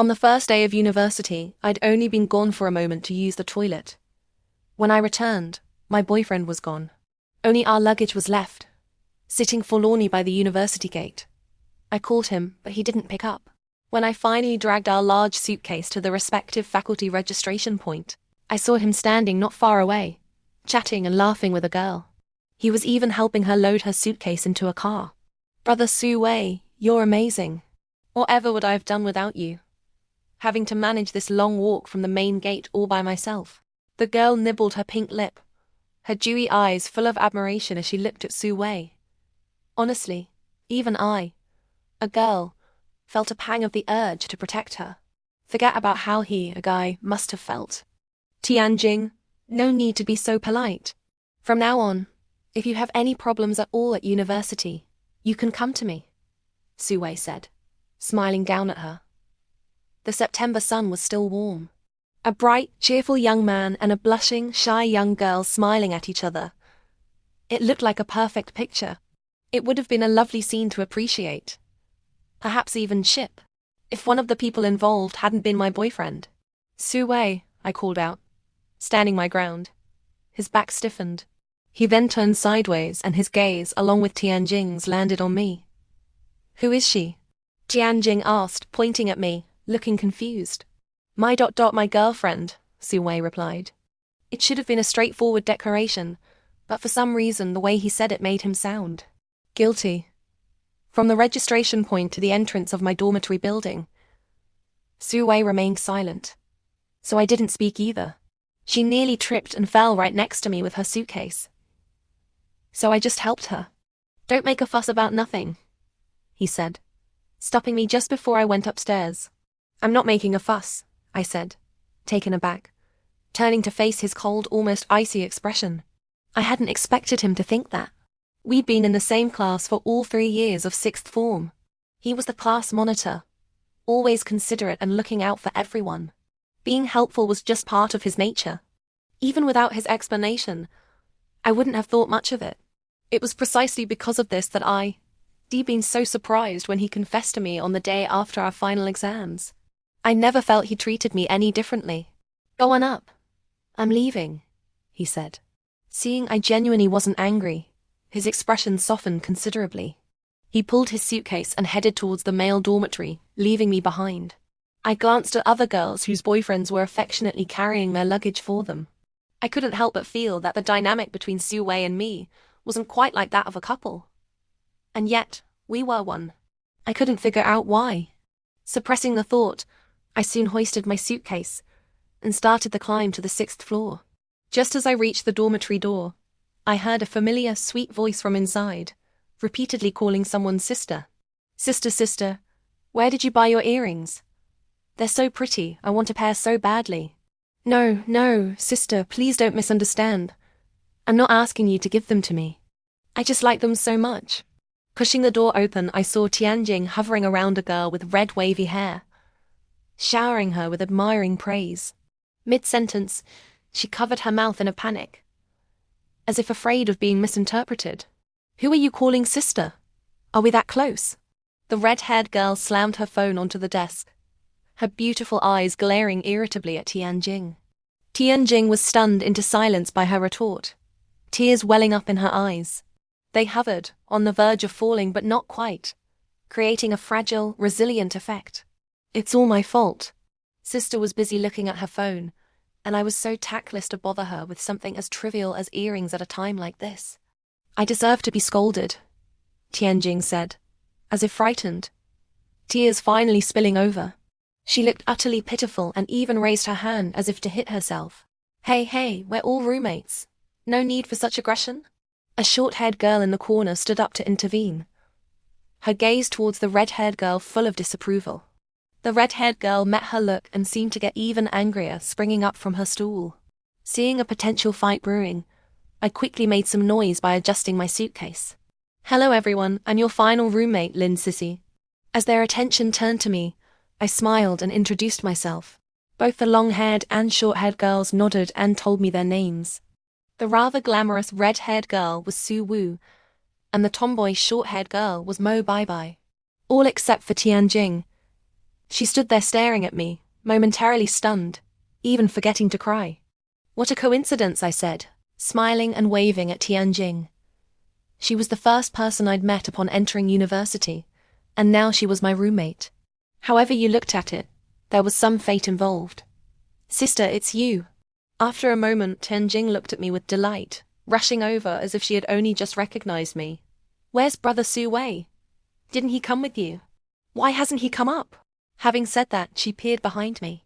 On the first day of university, I'd only been gone for a moment to use the toilet. When I returned, my boyfriend was gone. Only our luggage was left, sitting forlornly by the university gate. I called him, but he didn't pick up. When I finally dragged our large suitcase to the respective faculty registration point, I saw him standing not far away, chatting and laughing with a girl. He was even helping her load her suitcase into a car. Brother Su-wei, you're amazing. Whatever would I have done without you? Having to manage this long walk from the main gate all by myself. The girl nibbled her pink lip, her dewy eyes full of admiration as she looked at Su-wei. Honestly, even I, a girl, felt a pang of the urge to protect her. Forget about how he, a guy, must have felt. Tianjing, no need to be so polite. From now on, if you have any problems at all at university, you can come to me, Su-wei said, smiling down at her. The September sun was still warm. A bright, cheerful young man and a blushing, shy young girl smiling at each other. It looked like a perfect picture. It would have been a lovely scene to appreciate. Perhaps even ship, if one of the people involved hadn't been my boyfriend. Su-wei, I called out, standing my ground. His back stiffened. He then turned sideways and his gaze, along with Tianjing's, landed on me. Who is she? Tianjing asked, pointing at me, looking confused. My girlfriend, Su-wei replied. It should have been a straightforward declaration, but for some reason the way he said it made him sound guilty. From the registration point to the entrance of my dormitory building, Su-wei remained silent. So I didn't speak either. She nearly tripped and fell right next to me with her suitcase. So I just helped her. Don't make a fuss about nothing, he said, stopping me just before I went upstairs. I'm not making a fuss, I said, taken aback, turning to face his cold, almost icy expression. I hadn't expected him to think that. We'd been in the same class for all 3 years of sixth form. He was the class monitor, always considerate and looking out for everyone. Being helpful was just part of his nature. Even without his explanation, I wouldn't have thought much of it. It was precisely because of this that I'd been so surprised when he confessed to me on the day after our final exams. I never felt he treated me any differently. Go on up. I'm leaving, he said. Seeing I genuinely wasn't angry, his expression softened considerably. He pulled his suitcase and headed towards the male dormitory, leaving me behind. I glanced at other girls whose boyfriends were affectionately carrying their luggage for them. I couldn't help but feel that the dynamic between Su-wei and me wasn't quite like that of a couple. And yet, we were one. I couldn't figure out why. Suppressing the thought, I soon hoisted my suitcase and started the climb to the 6th floor. Just as I reached the dormitory door, I heard a familiar, sweet voice from inside, repeatedly calling someone sister. Sister, sister, where did you buy your earrings? They're so pretty, I want a pair so badly. No, sister, please don't misunderstand. I'm not asking you to give them to me. I just like them so much. Pushing the door open, I saw Tianjing hovering around a girl with red wavy hair, showering her with admiring praise. Mid-sentence, she covered her mouth in a panic, as if afraid of being misinterpreted. Who are you calling sister? Are we that close? The red-haired girl slammed her phone onto the desk, her beautiful eyes glaring irritably at Tianjing. Tianjing was stunned into silence by her retort, tears welling up in her eyes. They hovered, on the verge of falling but not quite, creating a fragile, resilient effect. It's all my fault. Sister was busy looking at her phone, and I was so tactless to bother her with something as trivial as earrings at a time like this. I deserve to be scolded, Tianjing said, as if frightened, tears finally spilling over. She looked utterly pitiful and even raised her hand as if to hit herself. Hey, we're all roommates. No need for such aggression. A short-haired girl in the corner stood up to intervene, her gaze towards the red-haired girl full of disapproval. The red-haired girl met her look and seemed to get even angrier, springing up from her stool. Seeing a potential fight brewing, I quickly made some noise by adjusting my suitcase. Hello everyone, I'm your final roommate, Lin Sissy. As their attention turned to me, I smiled and introduced myself. Both the long-haired and short-haired girls nodded and told me their names. The rather glamorous red-haired girl was Su Wu, and the tomboy short-haired girl was Mo Bai Bai. All except for Tianjing. She stood there staring at me, momentarily stunned, even forgetting to cry. What a coincidence, I said, smiling and waving at Tianjing. She was the first person I'd met upon entering university, and now she was my roommate. However you looked at it, there was some fate involved. Sister, it's you. After a moment, Tianjing looked at me with delight, rushing over as if she had only just recognized me. Where's Brother Su Wei? Didn't he come with you? Why hasn't he come up? Having said that, she peered behind me.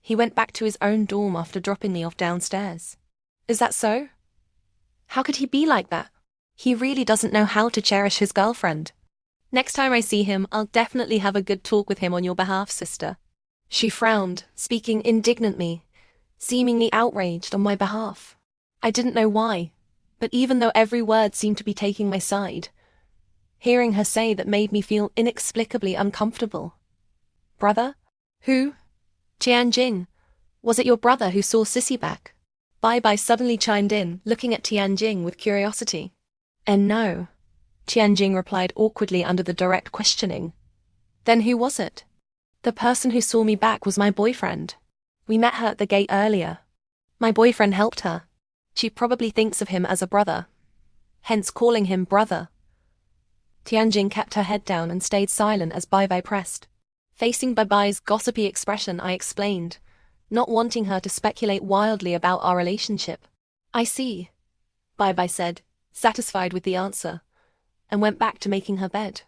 He went back to his own dorm after dropping me off downstairs. Is that so? How could he be like that? He really doesn't know how to cherish his girlfriend. Next time I see him, I'll definitely have a good talk with him on your behalf, sister. She frowned, speaking indignantly, seemingly outraged on my behalf. I didn't know why, but even though every word seemed to be taking my side, hearing her say that made me feel inexplicably uncomfortable. Brother? Who? Tianjing. Was it your brother who saw Sissy back? Bai suddenly chimed in, looking at Tianjing with curiosity. And no, Tianjing replied awkwardly under the direct questioning. Then who was it? The person who saw me back was my boyfriend. We met her at the gate earlier. My boyfriend helped her. She probably thinks of him as a brother, hence calling him brother. Tianjing kept her head down and stayed silent as Bai pressed. Facing Bai's gossipy expression, I explained, not wanting her to speculate wildly about our relationship. I see, Bai said, satisfied with the answer, and went back to making her bed.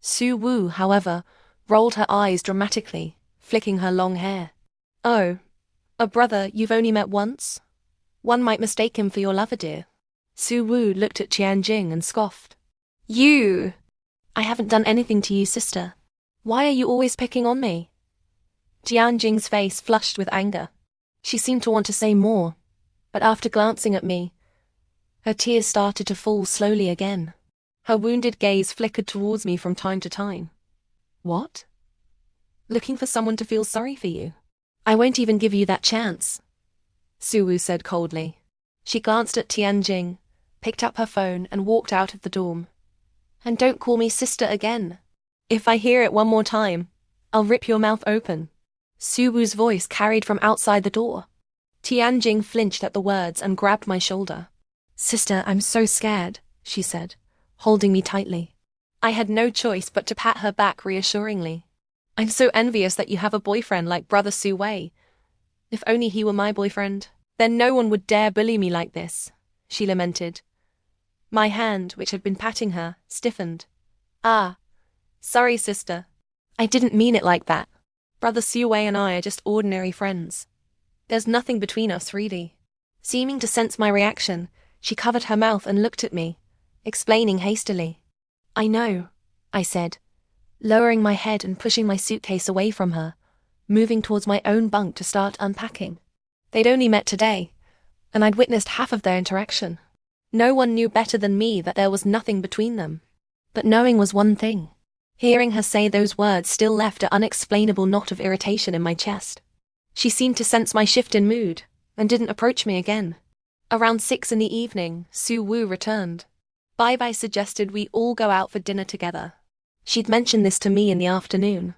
Su Wu, however, rolled her eyes dramatically, flicking her long hair. Oh, a brother you've only met once? One might mistake him for your lover, dear. Su Wu looked at Tianjing and scoffed. You! I haven't done anything to you, sister. Why are you always picking on me? Tianjing's face flushed with anger. She seemed to want to say more, but after glancing at me, her tears started to fall slowly again. Her wounded gaze flickered towards me from time to time. What? Looking for someone to feel sorry for you? I won't even give you that chance, Su Wu said coldly. She glanced at Tianjing, picked up her phone and walked out of the dorm. And don't call me sister again. If I hear it one more time, I'll rip your mouth open. Su Wu's voice carried from outside the door. Tianjing flinched at the words and grabbed my shoulder. Sister, I'm so scared, she said, holding me tightly. I had no choice but to pat her back reassuringly. I'm so envious that you have a boyfriend like Brother Su Wei. If only he were my boyfriend, then no one would dare bully me like this, she lamented. My hand, which had been patting her, stiffened. Ah, sorry, sister. I didn't mean it like that. Brother Su Wei and I are just ordinary friends. There's nothing between us, really. Seeming to sense my reaction, she covered her mouth and looked at me, explaining hastily. I know, I said, lowering my head and pushing my suitcase away from her, moving towards my own bunk to start unpacking. They'd only met today, and I'd witnessed half of their interaction. No one knew better than me that there was nothing between them. But knowing was one thing. Hearing her say those words still left an unexplainable knot of irritation in my chest. She seemed to sense my shift in mood, and didn't approach me again. Around 6 in the evening, Su Wu returned. Bai suggested we all go out for dinner together. She'd mentioned this to me in the afternoon,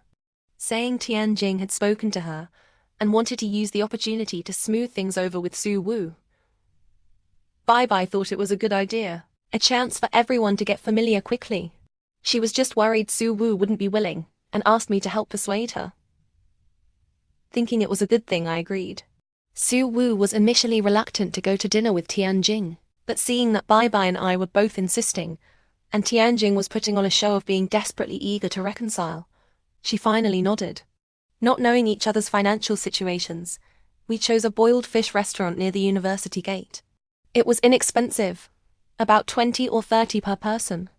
saying Tianjing had spoken to her and wanted to use the opportunity to smooth things over with Su Wu. Bai thought it was a good idea, a chance for everyone to get familiar quickly. She was just worried Su Wu wouldn't be willing, and asked me to help persuade her. Thinking it was a good thing, I agreed. Su Wu was initially reluctant to go to dinner with Tianjing, but seeing that Bai and I were both insisting, and Tianjing was putting on a show of being desperately eager to reconcile, she finally nodded. Not knowing each other's financial situations, we chose a boiled fish restaurant near the university gate. It was inexpensive, about 20 or 30 per person.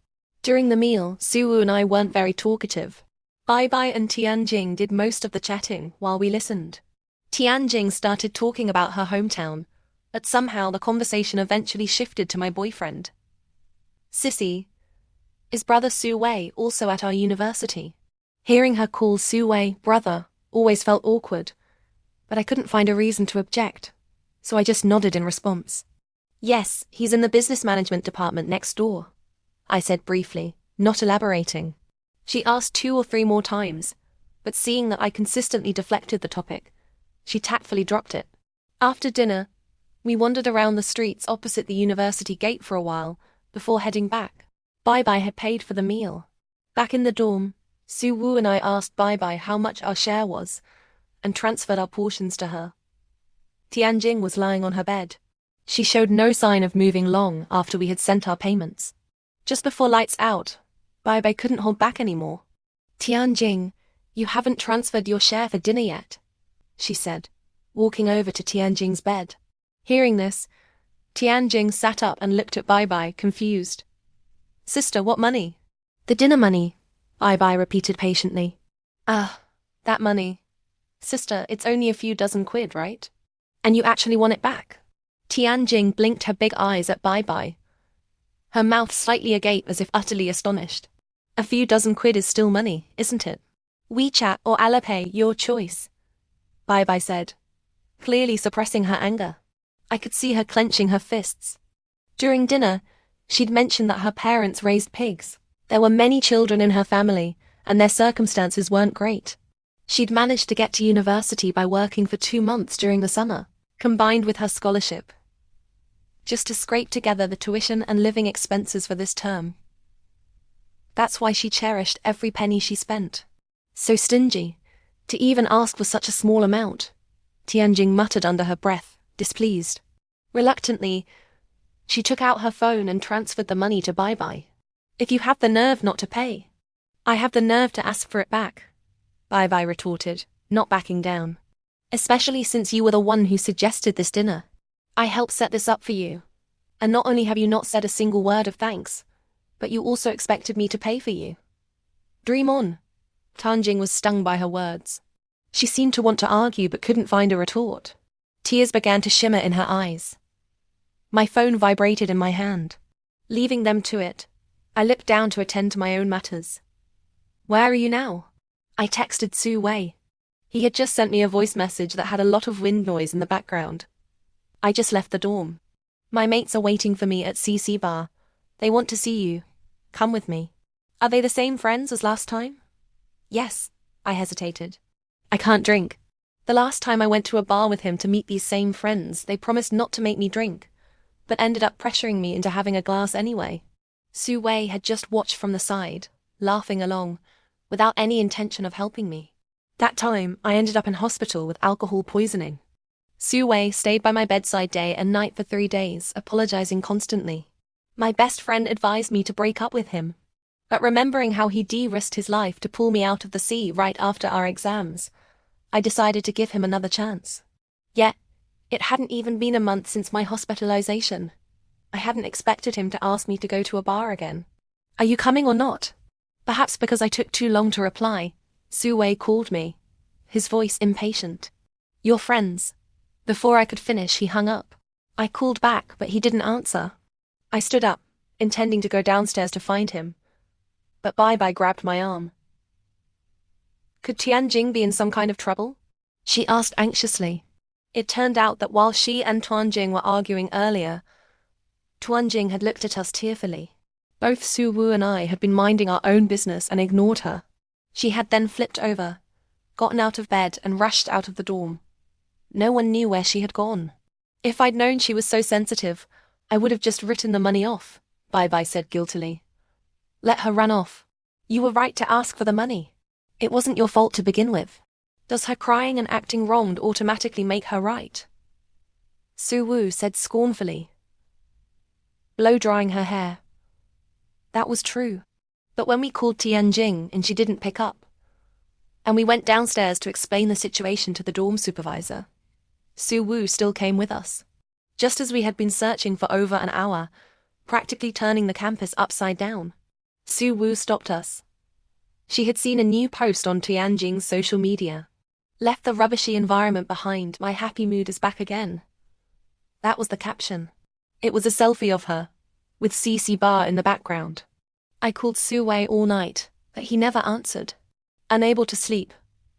During the meal, Su Wu and I weren't very talkative. Bai and Tianjing did most of the chatting while we listened. Tianjing started talking about her hometown, but somehow the conversation eventually shifted to my boyfriend. Sissy, is Brother Su Wei also at our university? Hearing her call Su Wei brother always felt awkward, but I couldn't find a reason to object, so I just nodded in response. Yes, he's in the business management department next door, I said briefly, not elaborating. She asked 2 or 3 more times, but seeing that I consistently deflected the topic, she tactfully dropped it. After dinner, we wandered around the streets opposite the university gate for a while, before heading back. Bai Bai had paid for the meal. Back in the dorm, Su Wu and I asked Bai Bai how much our share was, and transferred our portions to her. Tianjing was lying on her bed. She showed no sign of moving long after we had sent our payments. Just before lights out, Bai Bai couldn't hold back anymore. "Tianjing, you haven't transferred your share for dinner yet," she said, walking over to Tianjing's bed. Hearing this, Tianjing sat up and looked at Bai Bai, confused. "Sister, what money?" "The dinner money," Bai Bai repeated patiently. "Ah, that money. Sister, it's only a few dozen quid, right? And you actually want it back?" Tianjing blinked her big eyes at Bai Bai, her mouth slightly agape as if utterly astonished. "A few dozen quid is still money, isn't it?" "WeChat or Alipay, your choice," Bai Bai said, clearly suppressing her anger. I could see her clenching her fists. During dinner, she'd mentioned that her parents raised pigs. There were many children in her family, and their circumstances weren't great. She'd managed to get to university by working for 2 months during the summer, combined with her scholarship, just to scrape together the tuition and living expenses for this term. That's why she cherished every penny she spent. "So stingy, to even ask for such a small amount," Tianjing muttered under her breath, displeased. Reluctantly, she took out her phone and transferred the money to Bai Bai. "If you have the nerve not to pay, I have the nerve to ask for it back," Bai Bai retorted, not backing down. "Especially since you were the one who suggested this dinner. I helped set this up for you. And not only have you not said a single word of thanks, but you also expected me to pay for you." "Dream on." Tianjing was stung by her words. She seemed to want to argue but couldn't find a retort. Tears began to shimmer in her eyes. My phone vibrated in my hand. Leaving them to it, I looked down to attend to my own matters. "Where are you now?" I texted Su Wei. He had just sent me a voice message that had a lot of wind noise in the background. "I just left the dorm. My mates are waiting for me at CC Bar. They want to see you. Come with me." "Are they the same friends as last time?" "Yes," I hesitated. "I can't drink. The last time I went to a bar with him to meet these same friends, they promised not to make me drink, but ended up pressuring me into having a glass anyway." Su Wei had just watched from the side, laughing along, without any intention of helping me. That time, I ended up in hospital with alcohol poisoning. Su Wei stayed by my bedside day and night for 3 days, apologizing constantly. My best friend advised me to break up with him, but remembering how he de-risked his life to pull me out of the sea right after our exams, I decided to give him another chance. Yet, it hadn't even been a month since my hospitalization. I hadn't expected him to ask me to go to a bar again. "Are you coming or not?" Perhaps because I took too long to reply, Su Wei called me, his voice impatient. "Your friends." Before I could finish, he hung up. I called back, but he didn't answer. I stood up, intending to go downstairs to find him, but Bai Bai grabbed my arm. "Could Tianjing be in some kind of trouble?" she asked anxiously. It turned out that while she and Tianjing were arguing earlier, Tianjing had looked at us tearfully. Both Su Wu and I had been minding our own business and ignored her. She had then flipped over, gotten out of bed and rushed out of the dorm. No one knew where she had gone. "If I'd known she was so sensitive, I would have just written the money off," Bai Bai said guiltily. "Let her run off. You were right to ask for the money. It wasn't your fault to begin with. Does her crying and acting wronged automatically make her right?" Su Wu said scornfully, blow-drying her hair. That was true. But when we called Tianjing and she didn't pick up, and we went downstairs to explain the situation to the dorm supervisor, Su Wu still came with us. Just as we had been searching for over an hour, practically turning the campus upside down, Su Wu stopped us. She had seen a new post on Tianjing's social media. "Left the rubbishy environment behind, my happy mood is back again." That was the caption. It was a selfie of her, with CC Bar in the background. I called Su Wei all night, but he never answered. Unable to sleep,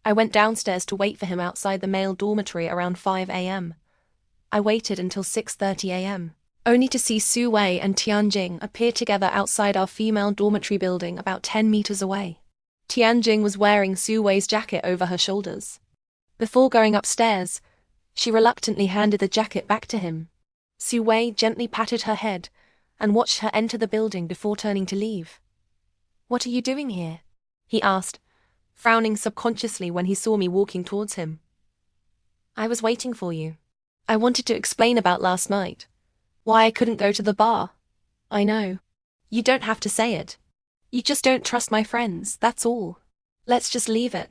I went downstairs to wait for him outside the male dormitory around 5 a.m. I waited until 6:30 a.m., only to see Su Wei and Tianjing appear together outside our female dormitory building about 10 meters away. Tianjing was wearing Su Wei's jacket over her shoulders. Before going upstairs, she reluctantly handed the jacket back to him. Su Wei gently patted her head and watched her enter the building before turning to leave. "What are you doing here?" he asked, frowning subconsciously when he saw me walking towards him. "I was waiting for you. I wanted to explain about last night. Why I couldn't go to the bar. I know. You don't have to say it. You just don't trust my friends, that's all. Let's just leave it.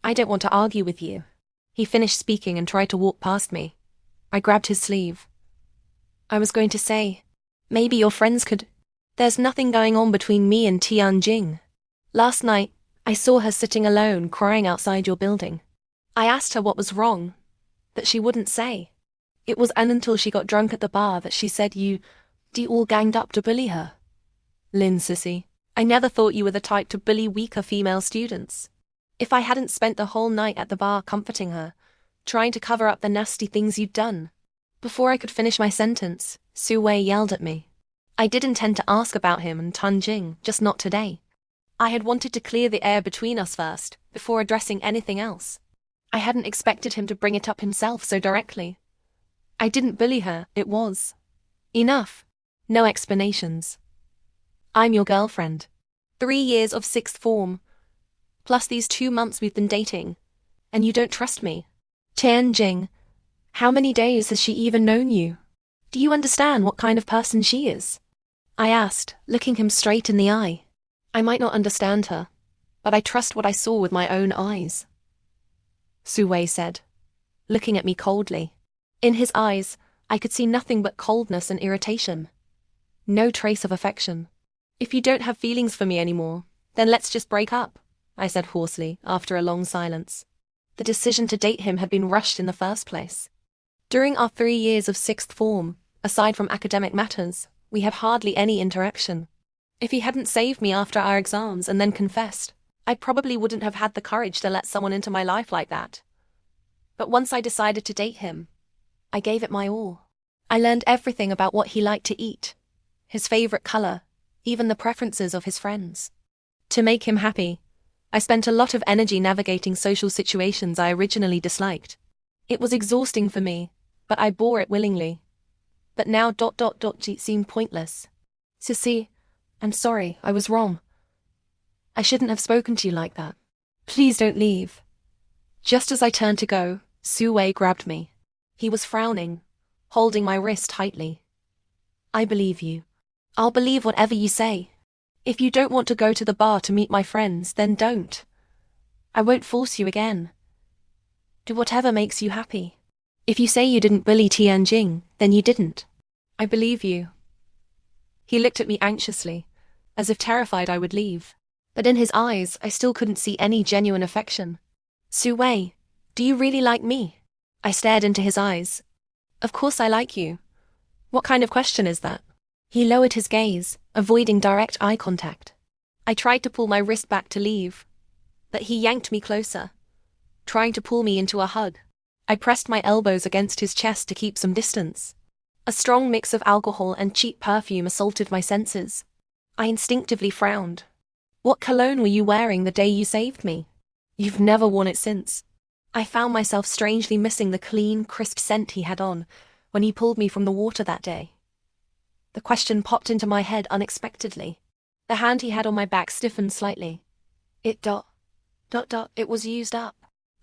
I don't want to argue with you." He finished speaking and tried to walk past me. I grabbed his sleeve. "I was going to say, maybe your friends could. There's nothing going on between me and Tianjing. Last night, I saw her sitting alone crying outside your building. I asked her what was wrong, but she wouldn't say. It was until she got drunk at the bar that she said you all ganged up to bully her." "Lin, sissy, I never thought you were the type to bully weaker female students. If I hadn't spent the whole night at the bar comforting her, trying to cover up the nasty things you'd done." Before I could finish my sentence, Su Wei yelled at me. I did intend to ask about him and Tianjing, just not today. I had wanted to clear the air between us first, before addressing anything else. I hadn't expected him to bring it up himself so directly. I didn't bully her, it was enough. No explanations. I'm your girlfriend. 3 years of sixth form, plus these 2 months we've been dating, and you don't trust me. Tianjing, how many days has she even known you? Do you understand what kind of person she is?" I asked, looking him straight in the eye. I might not understand her, but I trust what I saw with my own eyes. Su Wei said, looking at me coldly. In his eyes, I could see nothing but coldness and irritation. No trace of affection. "If you don't have feelings for me anymore, then let's just break up," I said hoarsely, after a long silence. The decision to date him had been rushed in the first place. During our 3 years of sixth form, aside from academic matters, we had hardly any interaction. If he hadn't saved me after our exams and then confessed, I probably wouldn't have had the courage to let someone into my life like that. But once I decided to date him, I gave it my all. I learned everything about what he liked to eat, his favorite color, even the preferences of his friends. To make him happy, I spent a lot of energy navigating social situations I originally disliked. It was exhausting for me, but I bore it willingly. But now it seemed pointless. "Sissy, I'm sorry, I was wrong. I shouldn't have spoken to you like that. Please don't leave." Just as I turned to go, Su Wei grabbed me. He was frowning, holding my wrist tightly. "I believe you. I'll believe whatever you say. If you don't want to go to the bar to meet my friends, then don't. I won't force you again. Do whatever makes you happy. If you say you didn't bully Tianjing, then you didn't. I believe you." He looked at me anxiously, as if terrified I would leave. But in his eyes, I still couldn't see any genuine affection. "Su Wei, do you really like me?" I stared into his eyes. "Of course I like you. What kind of question is that?" He lowered his gaze, avoiding direct eye contact. I tried to pull my wrist back to leave, but he yanked me closer, trying to pull me into a hug. I pressed my elbows against his chest to keep some distance. A strong mix of alcohol and cheap perfume assaulted my senses. I instinctively frowned. "What cologne were you wearing the day you saved me? You've never worn it since." I found myself strangely missing the clean, crisp scent he had on when he pulled me from the water that day. The question popped into my head unexpectedly. The hand he had on my back stiffened slightly. It was used up.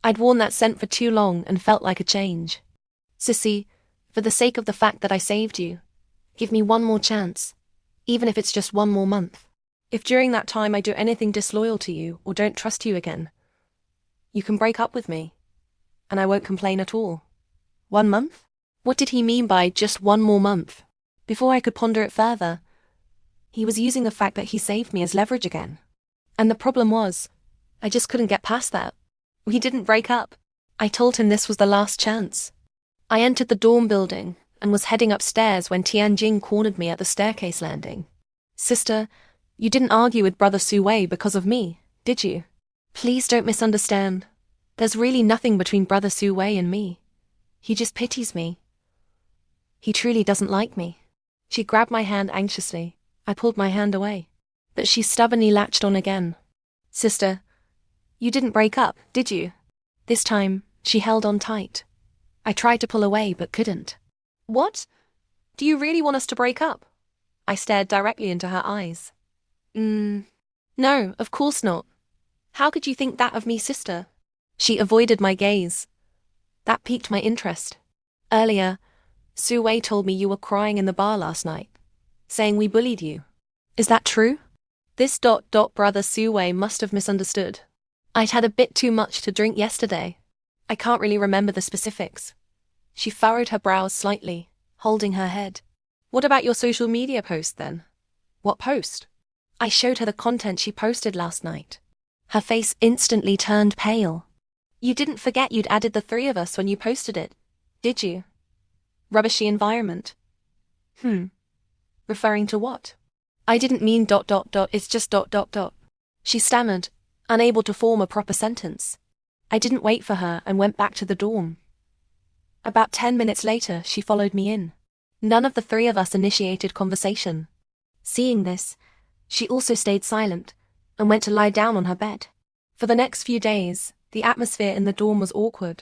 I'd worn that scent for too long and felt like a change. "Sissy, for the sake of the fact that I saved you, give me one more chance, even if it's just 1 more month. If during that time I do anything disloyal to you or don't trust you again, you can break up with me, and I won't complain at all." 1 month? What did he mean by just 1 more month? Before I could ponder it further, he was using the fact that he saved me as leverage again. And the problem was, I just couldn't get past that. We didn't break up. I told him this was the last chance. I entered the dorm building and was heading upstairs when Tianjing cornered me at the staircase landing. "Sister, you didn't argue with Brother Su Wei because of me, did you? Please don't misunderstand. There's really nothing between Brother Su Wei and me. He just pities me. He truly doesn't like me." She grabbed my hand anxiously. I pulled my hand away, but she stubbornly latched on again. Sister, you didn't break up, did you? This time, she held on tight. I tried to pull away but couldn't. What? Do you really want us to break up? I stared directly into her eyes. No, of course not. How could you think that of me, sister? She avoided my gaze. That piqued my interest. Earlier, Su Wei told me you were crying in the bar last night, saying we bullied you. Is that true? This brother Su Wei must have misunderstood. I'd had a bit too much to drink yesterday. I can't really remember the specifics. She furrowed her brows slightly, holding her head. What about your social media post then? What post? I showed her the content she posted last night. Her face instantly turned pale. You didn't forget you'd added the three of us when you posted it, did you? Rubbishy environment. Referring to what? I didn't mean ... it's just ... She stammered, unable to form a proper sentence. I didn't wait for her and went back to the dorm. About 10 minutes later, she followed me in. None of the three of us initiated conversation. Seeing this, she also stayed silent and went to lie down on her bed. For the next few days, the atmosphere in the dorm was awkward.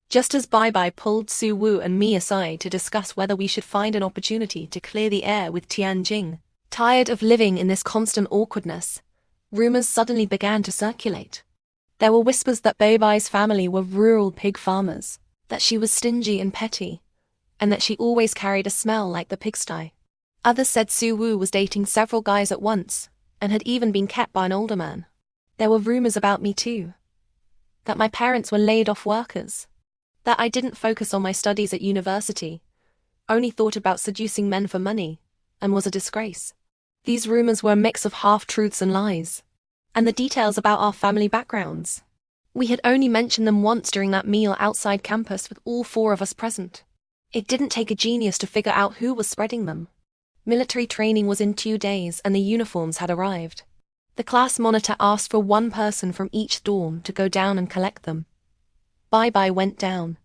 Just as Bai pulled Su Wu and me aside to discuss whether we should find an opportunity to clear the air with Tianjing. Tired of living in this constant awkwardness, rumors suddenly began to circulate. There were whispers that Bai's family were rural pig farmers, that she was stingy and petty, and that she always carried a smell like the pigsty. Others said Su Wu was dating several guys at once, and had even been kept by an older man. There were rumors about me too. That my parents were laid-off workers. That I didn't focus on my studies at university, only thought about seducing men for money, and was a disgrace. These rumors were a mix of half-truths and lies. And the details about our family backgrounds. We had only mentioned them once during that meal outside campus with all four of us present. It didn't take a genius to figure out who was spreading them. Military training was in 2 days and the uniforms had arrived. The class monitor asked for one person from each dorm to go down and collect them. Bai went down.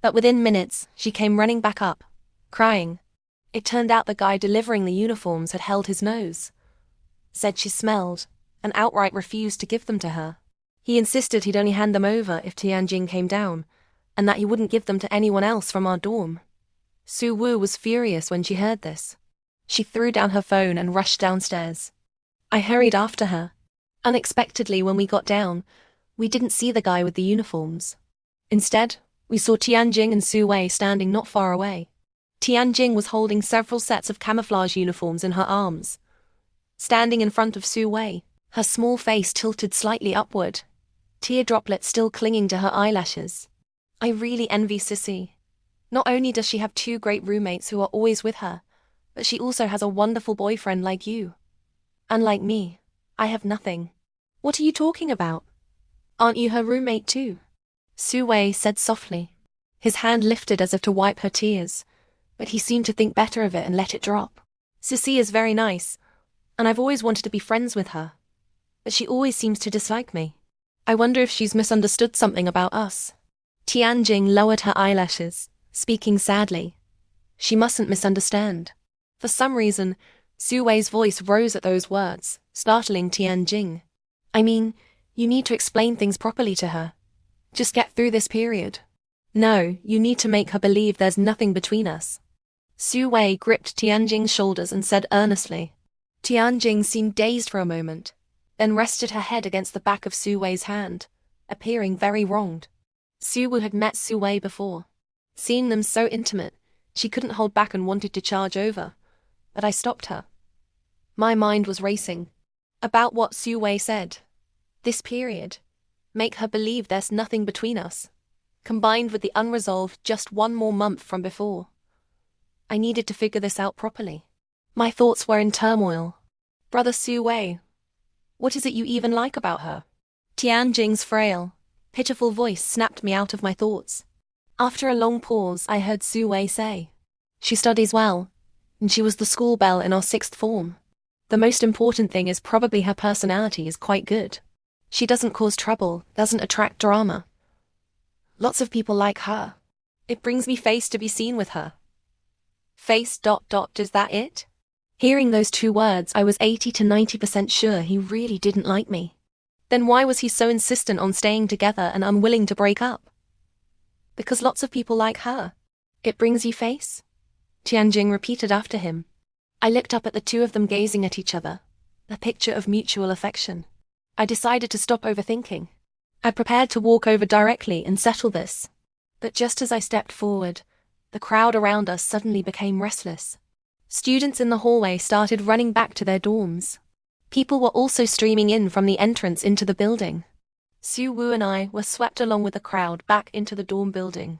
But within minutes, she came running back up, crying. It turned out the guy delivering the uniforms had held his nose. Said she smelled, and outright refused to give them to her. He insisted he'd only hand them over if Tianjing came down, and that he wouldn't give them to anyone else from our dorm. Su Wu was furious when she heard this. She threw down her phone and rushed downstairs. I hurried after her. Unexpectedly, when we got down, we didn't see the guy with the uniforms. Instead, we saw Tianjing and Su Wei standing not far away. Tianjing was holding several sets of camouflage uniforms in her arms. Standing in front of Su Wei, her small face tilted slightly upward, tear droplets still clinging to her eyelashes. I really envy Sissy. Not only does she have 2 great roommates who are always with her, but she also has a wonderful boyfriend like you. Unlike me, I have nothing. What are you talking about? Aren't you her roommate too? Su Wei said softly. His hand lifted as if to wipe her tears, but he seemed to think better of it and let it drop. Sissy is very nice, and I've always wanted to be friends with her, but she always seems to dislike me. I wonder if she's misunderstood something about us. Tianjing lowered her eyelashes, speaking sadly. She mustn't misunderstand. For some reason, Su Wei's voice rose at those words, startling Tianjing. I mean, you need to explain things properly to her. Just get through this period. No, you need to make her believe there's nothing between us. Su Wei gripped Tianjing's shoulders and said earnestly. Tianjing seemed dazed for a moment, then rested her head against the back of Su Wei's hand, appearing very wronged. Su Wu had met Su Wei before. Seeing them so intimate, she couldn't hold back and wanted to charge over, but I stopped her. My mind was racing. About what Su Wei said. This period. Make her believe there's nothing between us. Combined with the unresolved just 1 more month from before. I needed to figure this out properly. My thoughts were in turmoil. Brother Su Wei, what is it you even like about her? Tianjing's frail, pitiful voice snapped me out of my thoughts. After a long pause, I heard Su Wei say, she studies well, and she was the school belle in our 6th form. The most important thing is probably her personality is quite good. She doesn't cause trouble, doesn't attract drama. Lots of people like her. It brings me face to be seen with her. Face ... is that it? Hearing those 2 words, I was 80 to 90% sure he really didn't like me. Then why was he so insistent on staying together and unwilling to break up? Because lots of people like her. It brings you face? Tianjing repeated after him. I looked up at the two of them gazing at each other, a picture of mutual affection. I decided to stop overthinking. I prepared to walk over directly and settle this. But just as I stepped forward, the crowd around us suddenly became restless. Students in the hallway started running back to their dorms. People were also streaming in from the entrance into the building. Su Wu and I were swept along with the crowd back into the dorm building,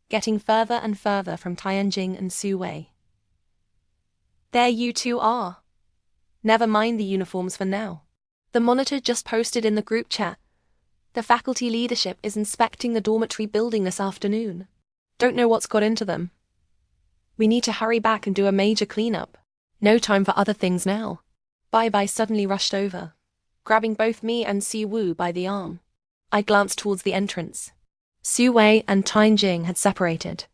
getting further and further from Tianjing and Su Wei. There you two are. Never mind the uniforms for now. The monitor just posted in the group chat. The faculty leadership is inspecting the dormitory building this afternoon. Don't know what's got into them. We need to hurry back and do a major cleanup. No time for other things now. Bai suddenly rushed over, grabbing both me and Si Wu by the arm. I glanced towards the entrance. Su Wei and Tianjing had separated.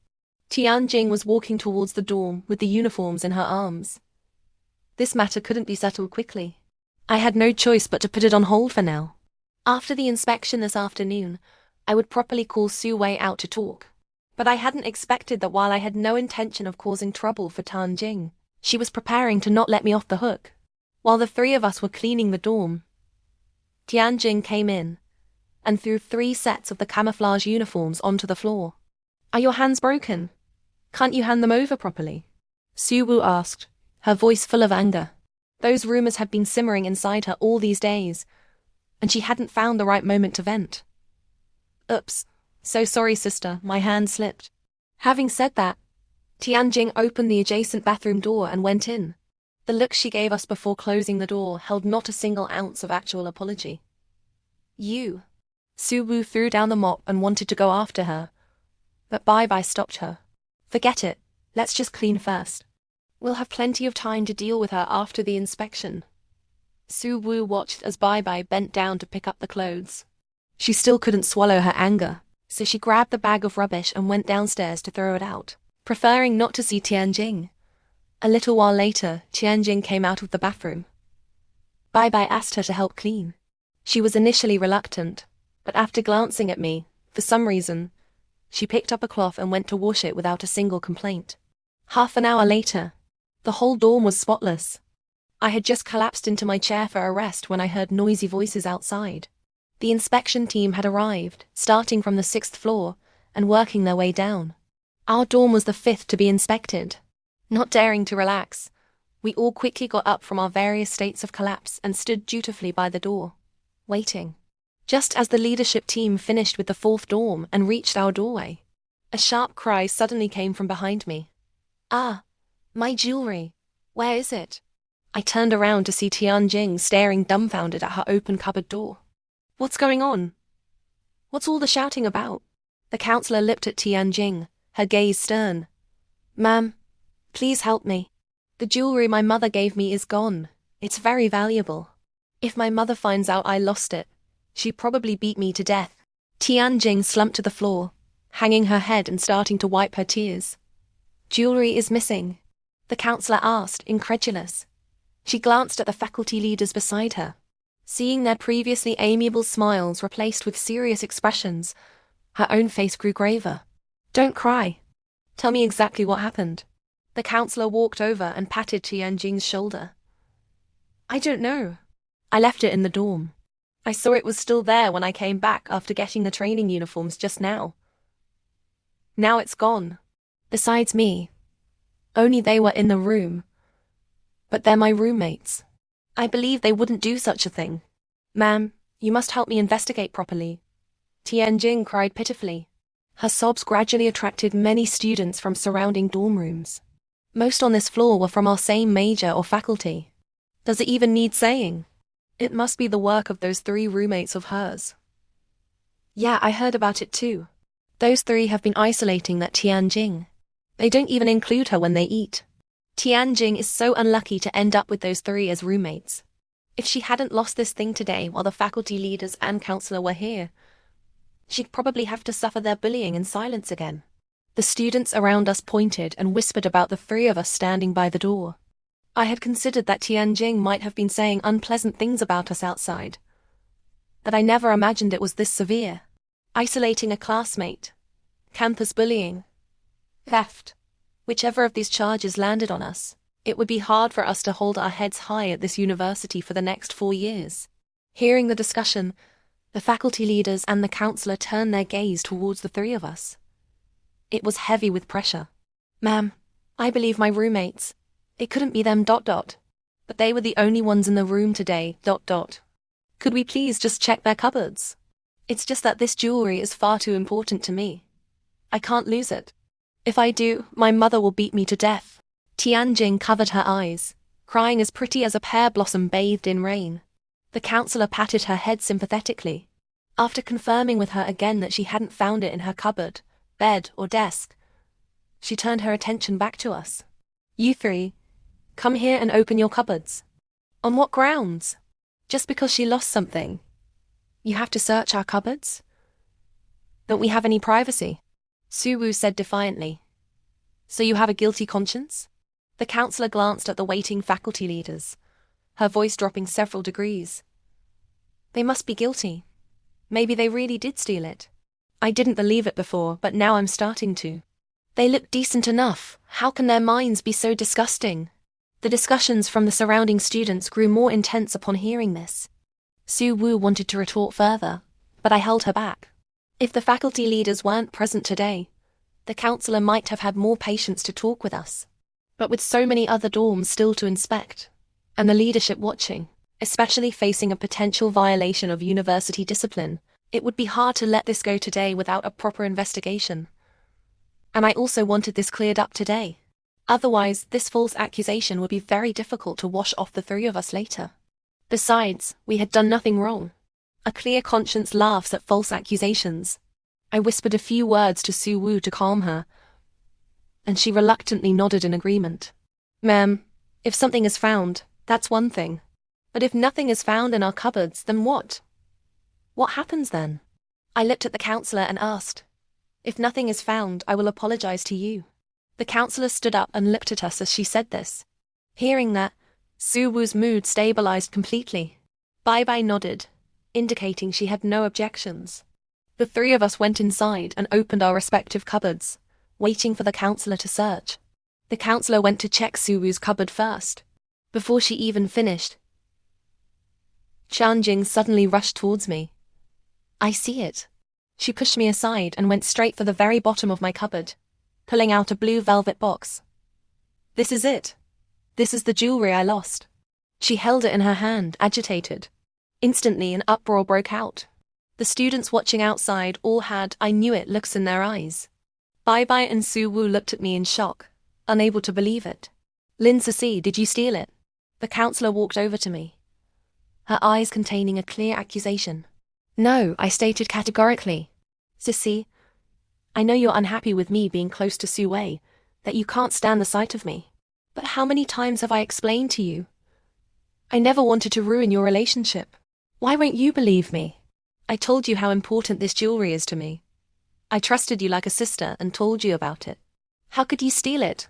Tianjing was walking towards the dorm with the uniforms in her arms. This matter couldn't be settled quickly. I had no choice but to put it on hold for now. After the inspection this afternoon, I would properly call Su Wei out to talk. But I hadn't expected that while I had no intention of causing trouble for Tianjing, she was preparing to not let me off the hook. While the three of us were cleaning the dorm, Tianjing came in and threw 3 sets of the camouflage uniforms onto the floor. Are your hands broken? Can't you hand them over properly? Su Wu asked, her voice full of anger. Those rumors had been simmering inside her all these days, and she hadn't found the right moment to vent. Oops, so sorry sister, my hand slipped. Having said that, Tianjing opened the adjacent bathroom door and went in. The look she gave us before closing the door held not a single ounce of actual apology. You. Su Wu threw down the mop and wanted to go after her, but Bai stopped her. Forget it, let's just clean first. We'll have plenty of time to deal with her after the inspection. Su Wu watched as Bai bent down to pick up the clothes. She still couldn't swallow her anger, so she grabbed the bag of rubbish and went downstairs to throw it out, preferring not to see Tianjing. A little while later, Tianjing came out of the bathroom. Bai asked her to help clean. She was initially reluctant, but after glancing at me, for some reason, she picked up a cloth and went to wash it without a single complaint. Half an hour later, the whole dorm was spotless. I had just collapsed into my chair for a rest when I heard noisy voices outside. The inspection team had arrived, starting from the 6th floor, and working their way down. Our dorm was the 5th to be inspected. Not daring to relax, we all quickly got up from our various states of collapse and stood dutifully by the door, waiting. Just as the leadership team finished with the 4th dorm and reached our doorway, a sharp cry suddenly came from behind me. Ah, my jewelry. Where is it? I turned around to see Tianjing staring dumbfounded at her open cupboard door. What's going on? What's all the shouting about? The counselor looked at Tianjing, her gaze stern. Ma'am, please help me. The jewelry my mother gave me is gone. It's very valuable. If my mother finds out I lost it, she'd probably beat me to death. Tianjing slumped to the floor, hanging her head and starting to wipe her tears. Jewelry is missing, the counselor asked, incredulous. She glanced at the faculty leaders beside her. Seeing their previously amiable smiles replaced with serious expressions, her own face grew graver. Don't cry. Tell me exactly what happened. The counselor walked over and patted Tianjing's shoulder. I don't know. I left it in the dorm. I saw it was still there when I came back after getting the training uniforms just now. Now it's gone. Besides me. Only they were in the room. But they're my roommates. I believe they wouldn't do such a thing. Ma'am, you must help me investigate properly. Tianjing cried pitifully. Her sobs gradually attracted many students from surrounding dorm rooms. Most on this floor were from our same major or faculty. Does it even need saying? It must be the work of those 3 roommates of hers. Yeah, I heard about it too. Those 3 have been isolating that Tianjing. They don't even include her when they eat. Tianjing is so unlucky to end up with those 3 as roommates. If she hadn't lost this thing today while the faculty leaders and counselor were here, she'd probably have to suffer their bullying in silence again. The students around us pointed and whispered about the 3 of us standing by the door. I had considered that Tianjing might have been saying unpleasant things about us outside, that I never imagined it was this severe. Isolating a classmate, campus bullying, theft. Whichever of these charges landed on us, it would be hard for us to hold our heads high at this university for the next 4 years. Hearing the discussion, the faculty leaders and the counselor turned their gaze towards the three of us. It was heavy with pressure. Ma'am, I believe my roommates. It couldn't be them ... But they were the only ones in the room today ... Could we please just check their cupboards? It's just that this jewelry is far too important to me. I can't lose it. If I do, my mother will beat me to death. Tianjing covered her eyes, crying as pretty as a pear blossom bathed in rain. The counselor patted her head sympathetically. After confirming with her again that she hadn't found it in her cupboard, bed, or desk, she turned her attention back to us. You three, come here and open your cupboards. On what grounds? Just because she lost something. You have to search our cupboards? Don't we have any privacy? Suwu said defiantly. So you have a guilty conscience? The counselor glanced at the waiting faculty leaders, her voice dropping several degrees. They must be guilty. Maybe they really did steal it. I didn't believe it before, but now I'm starting to. They look decent enough. How can their minds be so disgusting? The discussions from the surrounding students grew more intense upon hearing this. Su Wu wanted to retort further, but I held her back. If the faculty leaders weren't present today, the counselor might have had more patience to talk with us. But with so many other dorms still to inspect, and the leadership watching, especially facing a potential violation of university discipline, it would be hard to let this go today without a proper investigation. And I also wanted this cleared up today. Otherwise, this false accusation would be very difficult to wash off the three of us later. Besides, we had done nothing wrong. A clear conscience laughs at false accusations. I whispered a few words to Su Wu to calm her, and she reluctantly nodded in agreement. Ma'am, if something is found, that's one thing. But if nothing is found in our cupboards, then what? What happens then? I looked at the counselor and asked, if nothing is found, I will apologize to you. The counselor stood up and looked at us as she said this. Hearing that, Su Wu's mood stabilized completely. Bai nodded, indicating she had no objections. The three of us went inside and opened our respective cupboards, waiting for the counselor to search. The counselor went to check Su Wu's cupboard first. Before she even finished, Tianjing suddenly rushed towards me. I see it. She pushed me aside and went straight for the very bottom of my cupboard, pulling out a blue velvet box. This is it. This is the jewelry I lost. She held it in her hand, agitated. Instantly, an uproar broke out. The students watching outside all had I knew it looks in their eyes. Bai and Su Wu looked at me in shock, unable to believe it. Lin Ceci, did you steal it? The counselor walked over to me, her eyes containing a clear accusation. No, I stated categorically. Ceci, I know you're unhappy with me being close to Su Wei, that you can't stand the sight of me. But how many times have I explained to you? I never wanted to ruin your relationship. Why won't you believe me? I told you how important this jewelry is to me. I trusted you like a sister and told you about it. How could you steal it?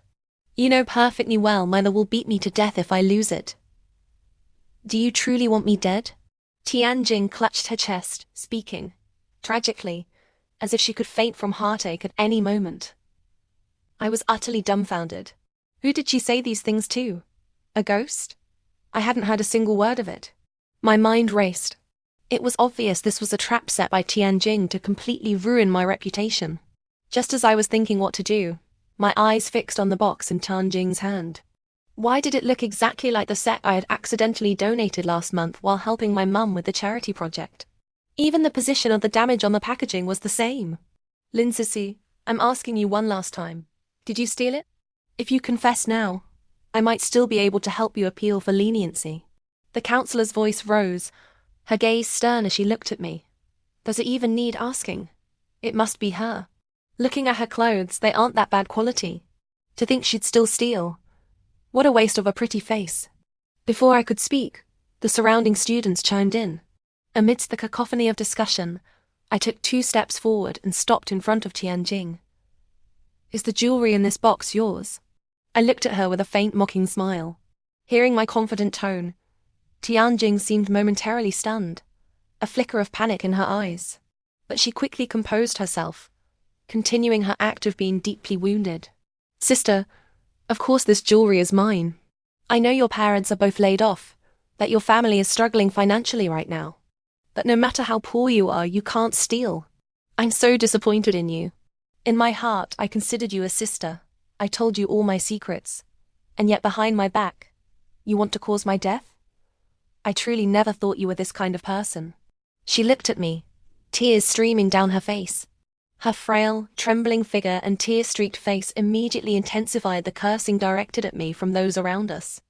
You know perfectly well mother will beat me to death if I lose it. Do you truly want me dead? Tianjing clutched her chest, speaking, tragically, as if she could faint from heartache at any moment. I was utterly dumbfounded. Who did she say these things to? A ghost? I hadn't heard a single word of it. My mind raced. It was obvious this was a trap set by Tianjing to completely ruin my reputation. Just as I was thinking what to do, my eyes fixed on the box in Tianjing's hand. Why did it look exactly like the set I had accidentally donated last month while helping my mum with the charity project? Even the position of the damage on the packaging was the same. Lin Ceci, I'm asking you one last time. Did you steal it? If you confess now, I might still be able to help you appeal for leniency. The counselor's voice rose, her gaze stern as she looked at me. Does it even need asking? It must be her. Looking at her clothes, they aren't that bad quality. To think she'd still steal. What a waste of a pretty face. Before I could speak, the surrounding students chimed in. Amidst the cacophony of discussion, I took 2 steps forward and stopped in front of Tianjing. Is the jewelry in this box yours? I looked at her with a faint mocking smile. Hearing my confident tone, Tianjing seemed momentarily stunned. a flicker of panic in her eyes. But she quickly composed herself, continuing her act of being deeply wounded. Sister, of course this jewelry is mine. I know your parents are both laid off, that your family is struggling financially right now. But no matter how poor you are, you can't steal. I'm so disappointed in you. In my heart, I considered you a sister. I told you all my secrets. And yet behind my back, you want to cause my death? I truly never thought you were this kind of person. She looked at me, tears streaming down her face. Her frail, trembling figure and tear-streaked face immediately intensified the cursing directed at me from those around us.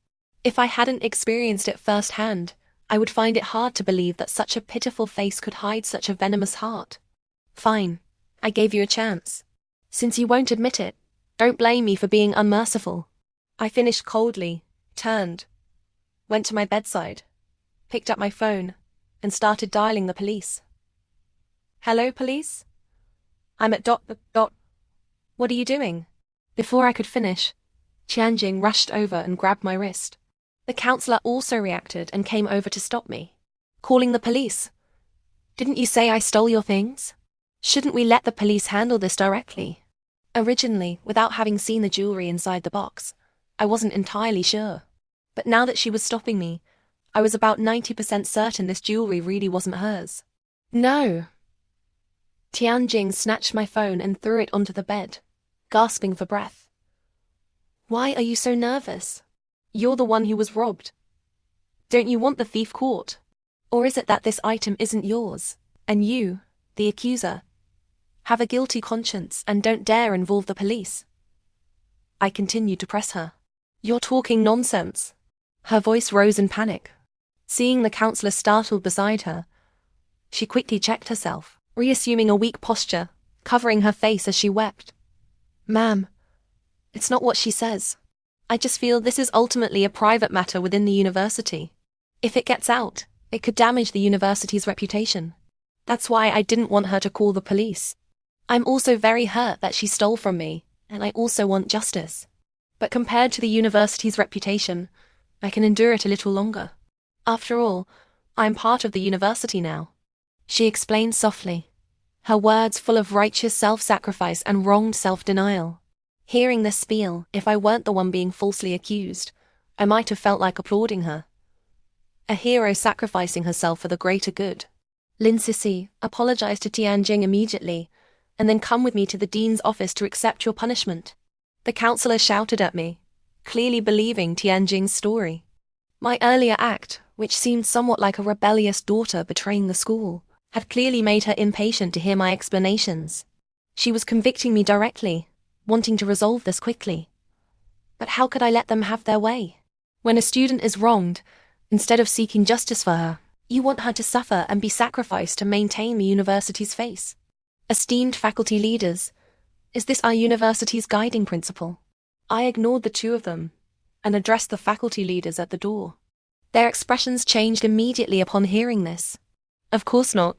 If I hadn't experienced it firsthand, I would find it hard to believe that such a pitiful face could hide such a venomous heart. Fine, I gave you a chance. Since you won't admit it, don't blame me for being unmerciful. I finished coldly, turned, went to my bedside, picked up my phone, and started dialing the police. Hello, police? I'm at ... What are you doing? Before I could finish, Tianjing rushed over and grabbed my wrist. The counselor also reacted and came over to stop me. Calling the police. Didn't you say I stole your things? Shouldn't we let the police handle this directly? Originally, without having seen the jewelry inside the box, I wasn't entirely sure. But now that she was stopping me, I was about 90% certain this jewelry really wasn't hers. No. Tianjing snatched my phone and threw it onto the bed, gasping for breath. Why are you so nervous? You're the one who was robbed. Don't you want the thief caught? Or is it that this item isn't yours, and you, the accuser, have a guilty conscience and don't dare involve the police? I continued to press her. You're talking nonsense. Her voice rose in panic. Seeing the counselor startled beside her, she quickly checked herself, reassuming a weak posture, covering her face as she wept. Ma'am, it's not what she says. I just feel this is ultimately a private matter within the university. If it gets out, it could damage the university's reputation. That's why I didn't want her to call the police. I'm also very hurt that she stole from me, and I also want justice. But compared to the university's reputation, I can endure it a little longer. After all, I'm part of the university now. She explained softly, her words full of righteous self-sacrifice and wronged self-denial. Hearing this spiel, if I weren't the one being falsely accused, I might have felt like applauding her. A hero sacrificing herself for the greater good. Lin Sisi, apologize to Tianjing immediately, and then come with me to the dean's office to accept your punishment. The counselor shouted at me, clearly believing Tianjing's story. My earlier act, which seemed somewhat like a rebellious daughter betraying the school, had clearly made her impatient to hear my explanations. She was convicting me directly, wanting to resolve this quickly. But how could I let them have their way? When a student is wronged, instead of seeking justice for her, you want her to suffer and be sacrificed to maintain the university's face. Esteemed faculty leaders, is this our university's guiding principle? I ignored the two of them and addressed the faculty leaders at the door. Their expressions changed immediately upon hearing this. Of course not.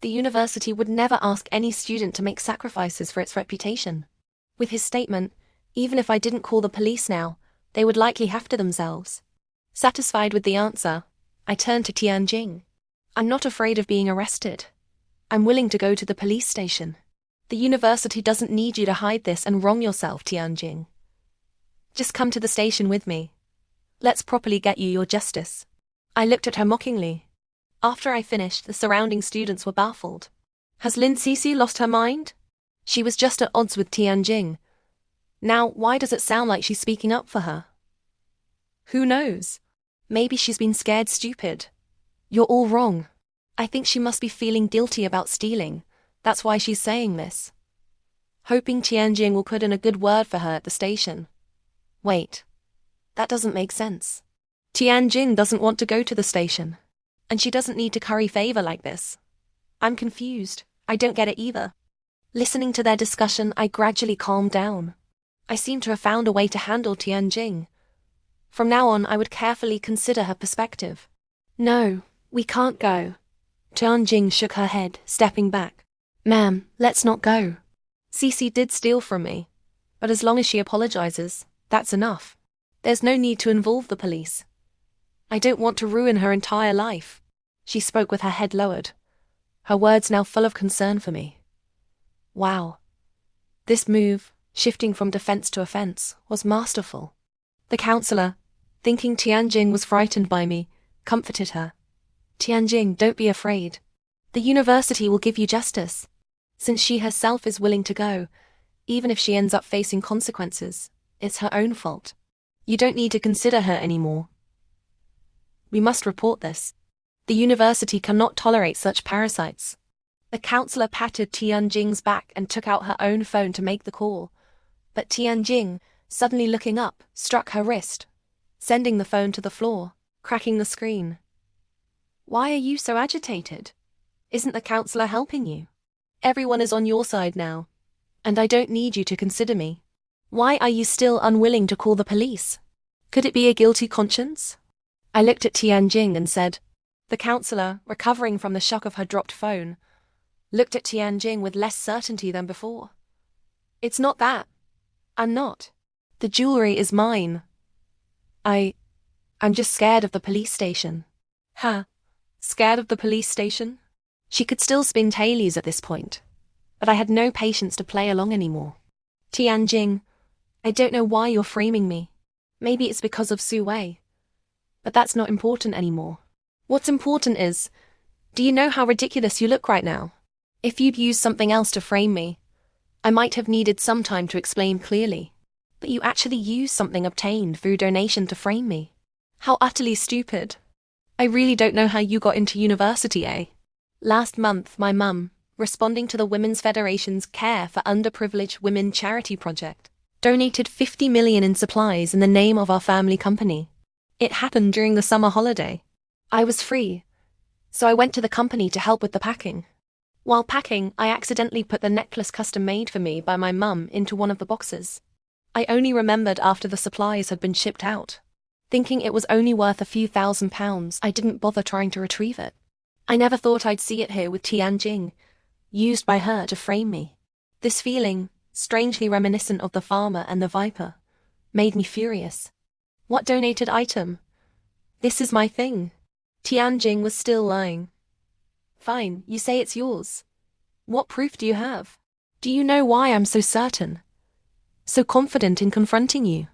The university would never ask any student to make sacrifices for its reputation. With his statement, even if I didn't call the police now, they would likely have to themselves. Satisfied with the answer, I turned to Tianjing. I'm not afraid of being arrested. I'm willing to go to the police station. The university doesn't need you to hide this and wrong yourself, Tianjing. Just come to the station with me. Let's properly get you your justice. I looked at her mockingly. After I finished, the surrounding students were baffled. Has Lin Sisi lost her mind? She was just at odds with Tianjing. Now, why does it sound like she's speaking up for her? Who knows? Maybe she's been scared stupid. You're all wrong. I think she must be feeling guilty about stealing. That's why she's saying this. Hoping Tianjing will put in a good word for her at the station. Wait. That doesn't make sense. Tianjing doesn't want to go to the station. And she doesn't need to curry favor like this. I'm confused. I don't get it either. Listening to their discussion, I gradually calmed down. I seemed to have found a way to handle Tianjing. From now on, I would carefully consider her perspective. No, we can't go. Tianjing shook her head, stepping back. Ma'am, let's not go. Cece did steal from me, but as long as she apologizes, that's enough. There's no need to involve the police. I don't want to ruin her entire life. She spoke with her head lowered, her words now full of concern for me. Wow. This move, shifting from defense to offense, was masterful. The counselor, thinking Tianjing was frightened by me, comforted her. Tianjing, don't be afraid. The university will give you justice. Since she herself is willing to go, even if she ends up facing consequences, it's her own fault. You don't need to consider her anymore. We must report this. The university cannot tolerate such parasites. The counselor patted Tianjing's back and took out her own phone to make the call. But Tianjing, suddenly looking up, struck her wrist, sending the phone to the floor, cracking the screen. Why are you so agitated? Isn't the counselor helping you? Everyone is on your side now, and I don't need you to consider me. Why are you still unwilling to call the police? Could it be a guilty conscience? I looked at Tianjing and said. The counselor, recovering from the shock of her dropped phone, looked at Tianjing with less certainty than before. It's not that. I'm not. The jewelry is mine. I'm just scared of the police station. Huh? Scared of the police station? She could still spin tailies at this point, but I had no patience to play along anymore. Tianjing, I don't know why you're framing me. Maybe it's because of Su Wei. But that's not important anymore. What's important is, do you know how ridiculous you look right now? If you'd used something else to frame me, I might have needed some time to explain clearly. But you actually used something obtained through donation to frame me. How utterly stupid. I really don't know how you got into university, eh? Last month, my mum, responding to the Women's Federation's Care for Underprivileged Women charity project, donated 50 million in supplies in the name of our family company. It happened during the summer holiday. I was free, so I went to the company to help with the packing. While packing, I accidentally put the necklace custom made for me by my mum into one of the boxes. I only remembered after the supplies had been shipped out. Thinking it was only worth a few £1,000s, I didn't bother trying to retrieve it. I never thought I'd see it here with Tianjing, used by her to frame me. This feeling, strangely reminiscent of the farmer and the viper, made me furious. What donated item? This is my thing. Tianjing was still lying. Fine, you say it's yours. What proof do you have? Do you know why I'm so certain? So confident in confronting you?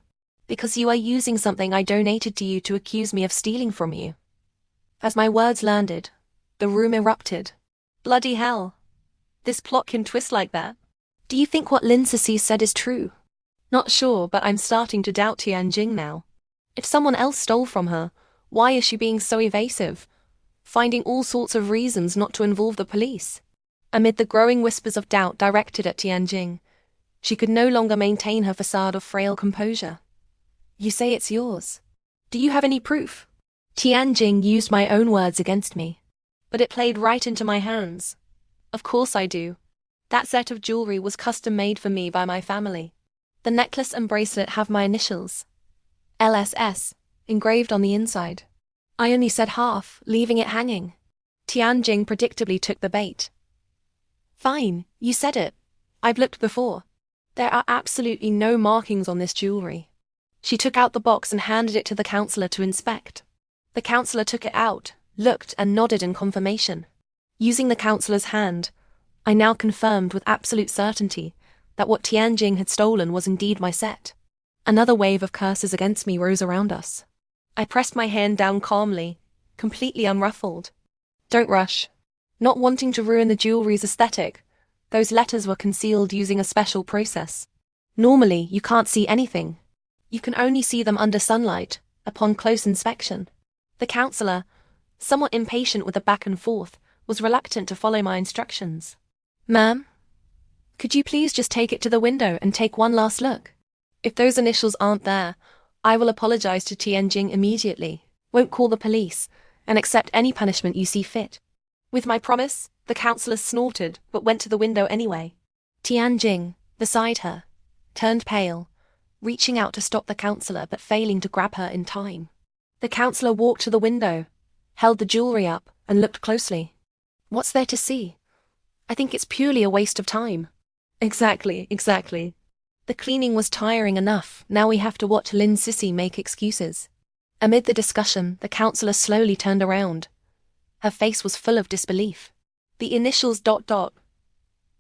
Because you are using something I donated to you to accuse me of stealing from you. As my words landed, the room erupted. Bloody hell. This plot can twist like that. Do you think what Lin Sisi said is true? Not sure, but I'm starting to doubt Tianjing now. If someone else stole from her, why is she being so evasive? Finding all sorts of reasons not to involve the police. Amid the growing whispers of doubt directed at Tianjing, she could no longer maintain her facade of frail composure. You say it's yours. Do you have any proof? Tianjing used my own words against me. But it played right into my hands. Of course I do. That set of jewelry was custom made for me by my family. The necklace and bracelet have my initials, LSS, engraved on the inside. I only said half, leaving it hanging. Tianjing predictably took the bait. Fine, you said it. I've looked before. There are absolutely no markings on this jewelry. She took out the box and handed it to the counselor to inspect. The counselor took it out, looked and nodded in confirmation. Using the counselor's hand, I now confirmed with absolute certainty that what Tianjing had stolen was indeed my set. Another wave of curses against me rose around us. I pressed my hand down calmly, completely unruffled. Don't rush. Not wanting to ruin the jewelry's aesthetic, those letters were concealed using a special process. Normally, you can't see anything. You can only see them under sunlight, upon close inspection. The counselor, somewhat impatient with the back and forth, was reluctant to follow my instructions. Ma'am, could you please just take it to the window and take one last look? If those initials aren't there, I will apologize to Tianjing immediately, won't call the police, and accept any punishment you see fit. With my promise, the counselor snorted but went to the window anyway. Tianjing, beside her, turned pale, reaching out to stop the counselor but failing to grab her in time. The counselor walked to the window, held the jewelry up, and looked closely. What's there to see? I think it's purely a waste of time. Exactly. The cleaning was tiring enough, now we have to watch Lin Sisi make excuses. Amid the discussion, the counselor slowly turned around, Her face was full of disbelief. The initials ...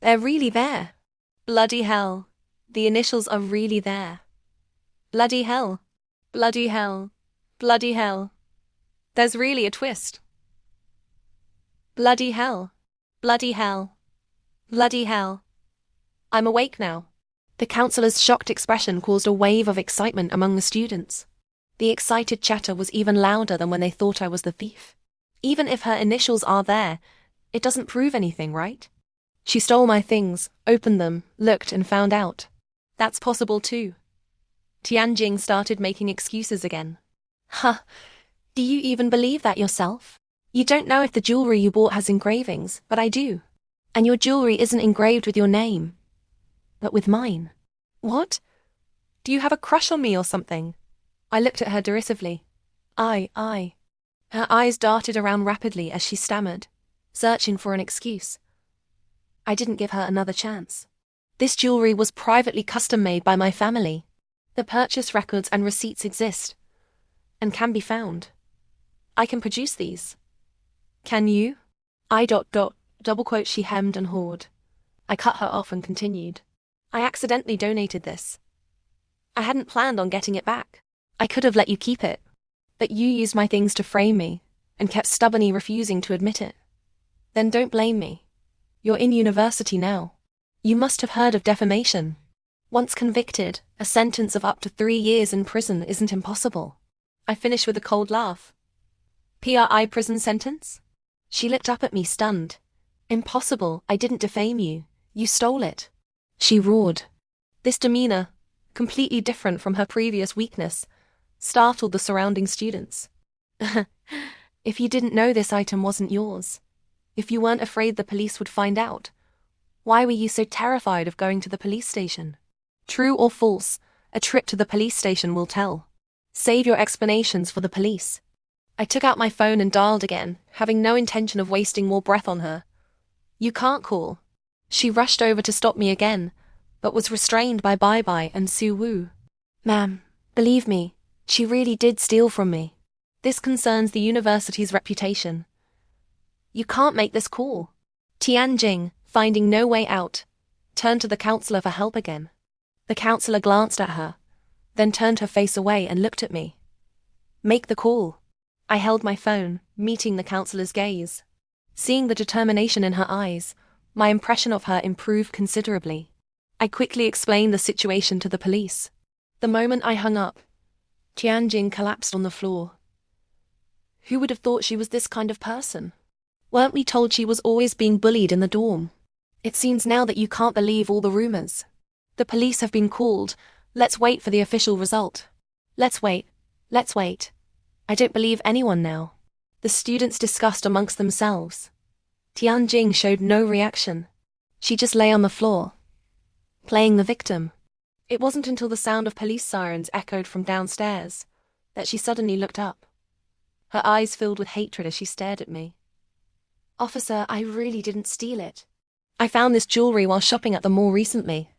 They're really there. Bloody hell. The initials are really there. Bloody hell. Bloody hell. Bloody hell. There's really a twist. Bloody hell. Bloody hell. Bloody hell. I'm awake now. The counselor's shocked expression caused a wave of excitement among the students. The excited chatter was even louder than when they thought I was the thief. Even if her initials are there, it doesn't prove anything, right? She stole my things, opened them, looked and found out. That's possible too. Tianjing started making excuses again. Huh, do you even believe that yourself? You don't know if the jewelry you bought has engravings, but I do. And your jewelry isn't engraved with your name, but with mine. What? Do you have a crush on me or something? I looked at her derisively. I. Her eyes darted around rapidly as she stammered, searching for an excuse. I didn't give her another chance. This jewelry was privately custom-made by my family. The purchase records and receipts exist, and can be found. I can produce these. Can you? Double quote she hemmed and hawed. I cut her off and continued. I accidentally donated this. I hadn't planned on getting it back. I could have let you keep it, but you used my things to frame me and kept stubbornly refusing to admit it. Then don't blame me. You're in university now. You must have heard of defamation. Once convicted, a sentence of up to 3 years in prison isn't impossible. I finished with a cold laugh. PRI prison sentence? She looked up at me stunned. Impossible, I didn't defame you. You stole it. She roared. This demeanor, completely different from her previous weakness, startled the surrounding students. If you didn't know this item wasn't yours, if you weren't afraid the police would find out, why were you so terrified of going to the police station? True or false, a trip to the police station will tell. Save your explanations for the police. I took out my phone and dialed again, having no intention of wasting more breath on her. You can't call. She rushed over to stop me again, but was restrained by Bai and Su Wu. Ma'am, believe me, she really did steal from me. This concerns the university's reputation. You can't make this call. Tianjing, finding no way out, turned to the counselor for help again. The counselor glanced at her, then turned her face away and looked at me. Make the call. I held my phone, meeting the counselor's gaze. Seeing the determination in her eyes, my impression of her improved considerably. I quickly explained the situation to the police. The moment I hung up, Tianjing collapsed on the floor. Who would have thought she was this kind of person? Weren't we told she was always being bullied in the dorm? It seems now that you can't believe all the rumors. The police have been called. Let's wait for the official result. Let's wait. I don't believe anyone now. The students discussed amongst themselves. Tianjing showed no reaction. She just lay on the floor, playing the victim. It wasn't until the sound of police sirens echoed from downstairs that she suddenly looked up. Her eyes filled with hatred as she stared at me. Officer, I really didn't steal it. I found this jewelry while shopping at the mall recently.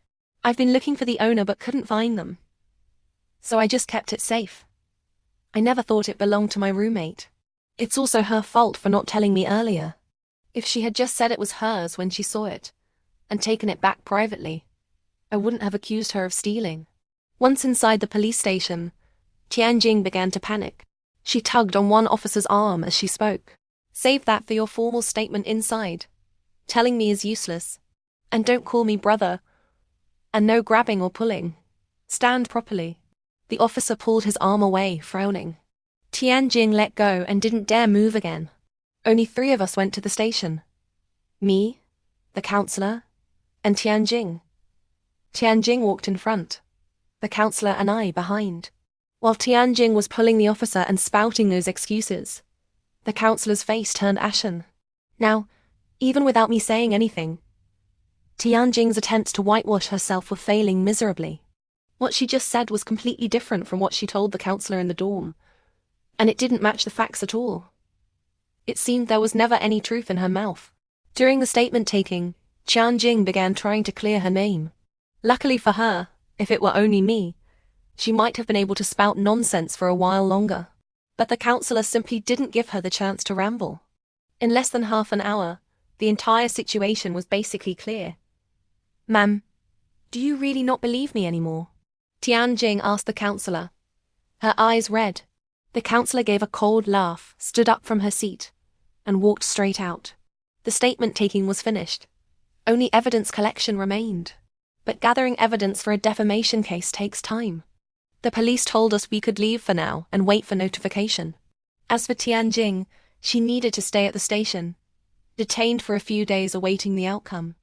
I've been looking for the owner but couldn't find them, so I just kept it safe. I never thought it belonged to my roommate. It's also her fault for not telling me earlier. If she had just said it was hers when she saw it, and taken it back privately, I wouldn't have accused her of stealing. Once inside the police station, Tianjing began to panic. She tugged on one officer's arm as she spoke. Save that for your formal statement inside. Telling me is useless. And don't call me brother. And no grabbing or pulling. Stand properly. The officer pulled his arm away, frowning. Tianjing let go and didn't dare move again. Only 3 of us went to the station. Me, the counselor, and Tianjing. Tianjing walked in front, the counselor and I behind. While Tianjing was pulling the officer and spouting those excuses, the counselor's face turned ashen. Now, even without me saying anything, Tianjing's attempts to whitewash herself were failing miserably. What she just said was completely different from what she told the counselor in the dorm, and it didn't match the facts at all. It seemed there was never any truth in her mouth. During the statement-taking, Tianjing began trying to clear her name. Luckily for her, if it were only me, she might have been able to spout nonsense for a while longer. But the counselor simply didn't give her the chance to ramble. In less than half an hour, the entire situation was basically clear. Ma'am, do you really not believe me anymore? Tianjing asked the counselor. Her eyes red. The counselor gave a cold laugh, stood up from her seat, and walked straight out. The statement taking was finished. Only evidence collection remained. But gathering evidence for a defamation case takes time. The police told us we could leave for now and wait for notification. As for Tianjing, she needed to stay at the station, detained for a few days awaiting the outcome.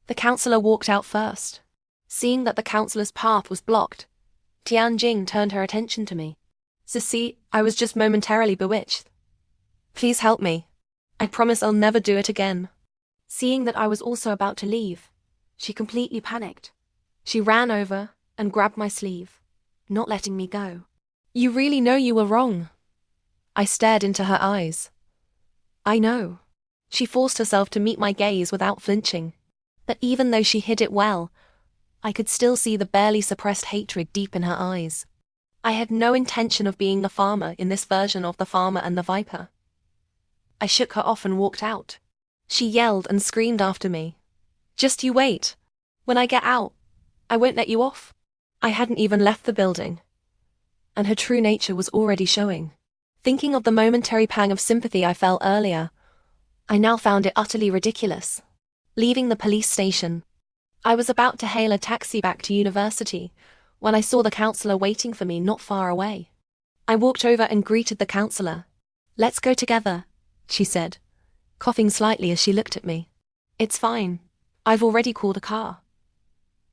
The counselor walked out first. Seeing that the counselor's path was blocked, Tianjing turned her attention to me. Sissy, I was just momentarily bewitched. Please help me. I promise I'll never do it again. Seeing that I was also about to leave, she completely panicked. She ran over and grabbed my sleeve, not letting me go. You really know you were wrong. I stared into her eyes. I know. She forced herself to meet my gaze without flinching. But even though she hid it well, I could still see the barely suppressed hatred deep in her eyes. I had no intention of being the farmer in this version of The Farmer and the Viper. I shook her off and walked out. She yelled and screamed after me. Just you wait. When I get out, I won't let you off. I hadn't even left the building, and her true nature was already showing. Thinking of the momentary pang of sympathy I felt earlier, I now found it utterly ridiculous. Leaving the police station, I was about to hail a taxi back to university when I saw the counselor waiting for me not far away. I walked over and greeted the counselor. Let's go together, she said, coughing slightly as she looked at me. It's fine. I've already called a car.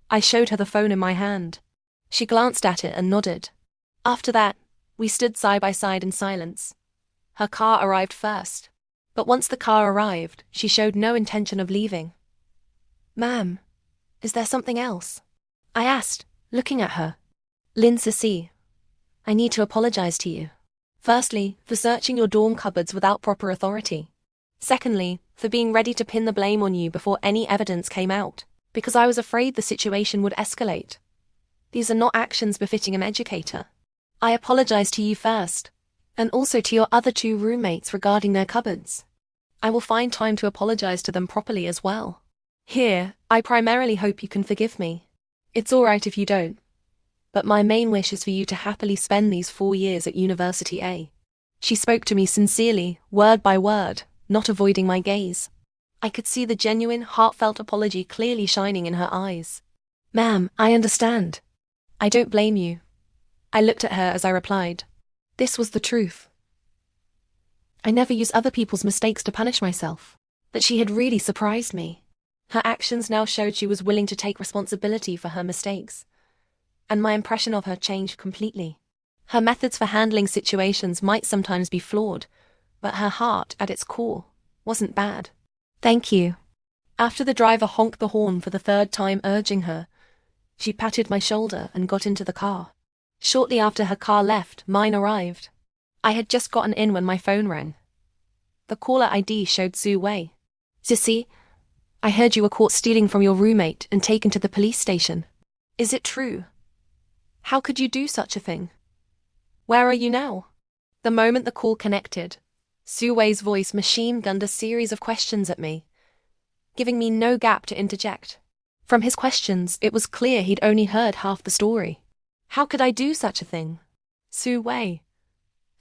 I showed her the phone in my hand. She glanced at it and nodded. After that, we stood side by side in silence. Her car arrived first, but once the car arrived, she showed no intention of leaving. Ma'am, is there something else? I asked, looking at her. Lin Sissy, I need to apologize to you. Firstly, for searching your dorm cupboards without proper authority. Secondly, for being ready to pin the blame on you before any evidence came out, because I was afraid the situation would escalate. These are not actions befitting an educator. I apologize to you first, and also to your other 2 roommates regarding their cupboards. I will find time to apologize to them properly as well. Here, I primarily hope you can forgive me. It's alright if you don't, but my main wish is for you to happily spend these 4 years at University A. She spoke to me sincerely, word by word, not avoiding my gaze. I could see the genuine, heartfelt apology clearly shining in her eyes. Ma'am, I understand. I don't blame you. I looked at her as I replied. This was the truth. I never use other people's mistakes to punish myself. But she had really surprised me. Her actions now showed she was willing to take responsibility for her mistakes. And my impression of her changed completely. Her methods for handling situations might sometimes be flawed, but her heart, at its core, wasn't bad. Thank you. After the driver honked the horn for the 3rd time urging her, she patted my shoulder and got into the car. Shortly after her car left, mine arrived. I had just gotten in when my phone rang. The caller ID showed Su Wei. Sissy, I heard you were caught stealing from your roommate and taken to the police station. Is it true? How could you do such a thing? Where are you now? The moment the call connected, Su Wei's voice machine-gunned a series of questions at me, giving me no gap to interject. From his questions, it was clear he'd only heard half the story. How could I do such a thing? Su Wei,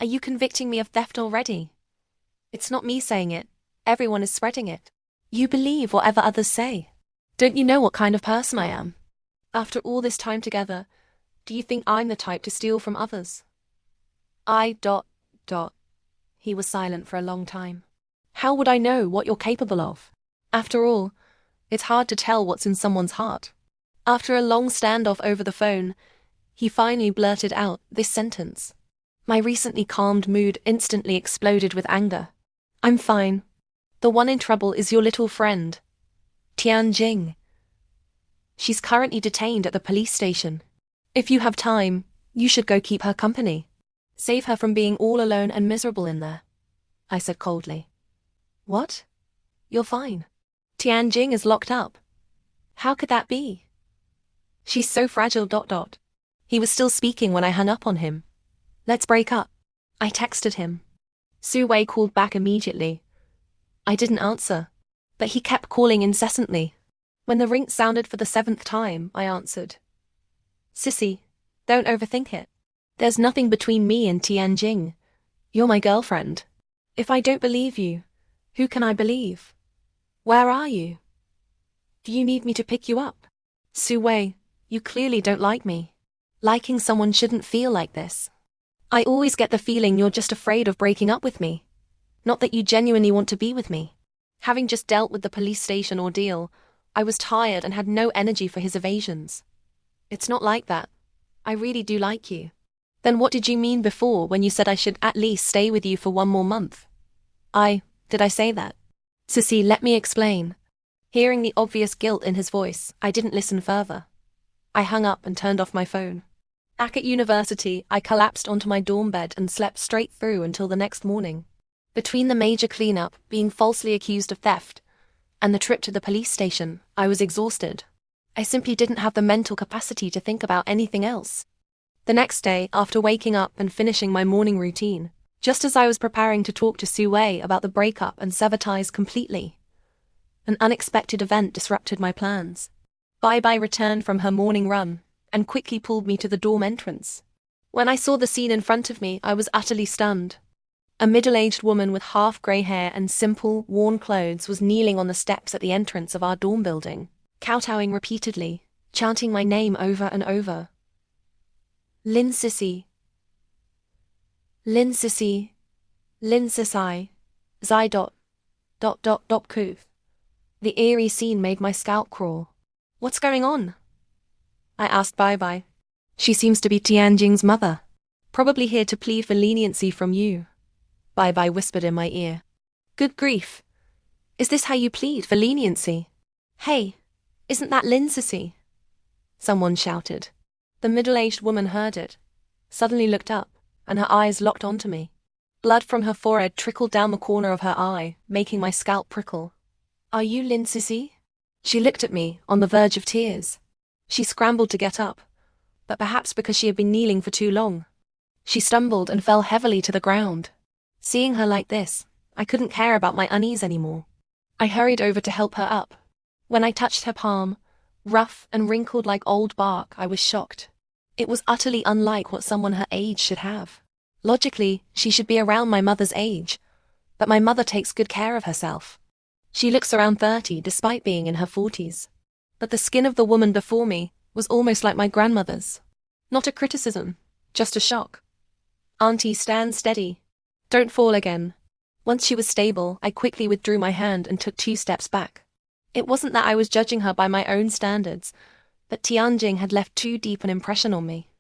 are you convicting me of theft already? It's not me saying it. Everyone is spreading it. You believe whatever others say. Don't you know what kind of person I am? After all this time together, do you think I'm the type to steal from others? He was silent for a long time. How would I know what you're capable of? After all, it's hard to tell what's in someone's heart. After a long standoff over the phone, he finally blurted out this sentence. My recently calmed mood instantly exploded with anger. I'm fine. The one in trouble is your little friend, Tianjing. She's currently detained at the police station. If you have time, you should go keep her company. Save her from being all alone and miserable in there, I said coldly. What? You're fine. Tianjing is locked up. How could that be? She's so fragile. He was still speaking when I hung up on him. Let's break up. I texted him. Su Wei called back immediately. I didn't answer, but he kept calling incessantly. When the ring sounded for the 7th time, I answered. Sissy, don't overthink it. There's nothing between me and Tianjing. You're my girlfriend. If I don't believe you, who can I believe? Where are you? Do you need me to pick you up? Su Wei, you clearly don't like me. Liking someone shouldn't feel like this. I always get the feeling you're just afraid of breaking up with me. Not that you genuinely want to be with me. Having just dealt with the police station ordeal, I was tired and had no energy for his evasions. It's not like that. I really do like you. Then what did you mean before when you said I should at least stay with you for 1 more month? Did I say that? Sissy, let me explain. Hearing the obvious guilt in his voice, I didn't listen further. I hung up and turned off my phone. Back at university, I collapsed onto my dorm bed and slept straight through until the next morning. Between the major cleanup, being falsely accused of theft, and the trip to the police station, I was exhausted. I simply didn't have the mental capacity to think about anything else. The next day, after waking up and finishing my morning routine, just as I was preparing to talk to Su Wei about the breakup and sever ties completely, an unexpected event disrupted my plans. Bai returned from her morning run and quickly pulled me to the dorm entrance. When I saw the scene in front of me, I was utterly stunned. A middle-aged woman with half-grey hair and simple, worn clothes was kneeling on the steps at the entrance of our dorm building, kowtowing repeatedly, chanting my name over and over. Lin Sissy. Lin Sissy. Lin Sissai. Zai dot. Kuth. The eerie scene made my scalp crawl. What's going on? I asked Bai. She seems to be Tianjing's mother. Probably here to plead for leniency from you. Bai whispered in my ear. Good grief. Is this how you plead for leniency? Hey, isn't that Lin Sissy? Someone shouted. The middle-aged woman heard it, suddenly looked up, and her eyes locked onto me. Blood from her forehead trickled down the corner of her eye, making my scalp prickle. Are you Lin Sissy? She looked at me, on the verge of tears. She scrambled to get up, but perhaps because she had been kneeling for too long, she stumbled and fell heavily to the ground. Seeing her like this, I couldn't care about my unease anymore. I hurried over to help her up. When I touched her palm, rough and wrinkled like old bark, I was shocked. It was utterly unlike what someone her age should have. Logically, she should be around my mother's age, but my mother takes good care of herself. She looks around 30 despite being in her 40s. But the skin of the woman before me was almost like my grandmother's. Not a criticism, just a shock. Auntie, stand steady. Don't fall again. Once she was stable, I quickly withdrew my hand and took 2 steps back. It wasn't that I was judging her by my own standards, but Tianjing had left too deep an impression on me.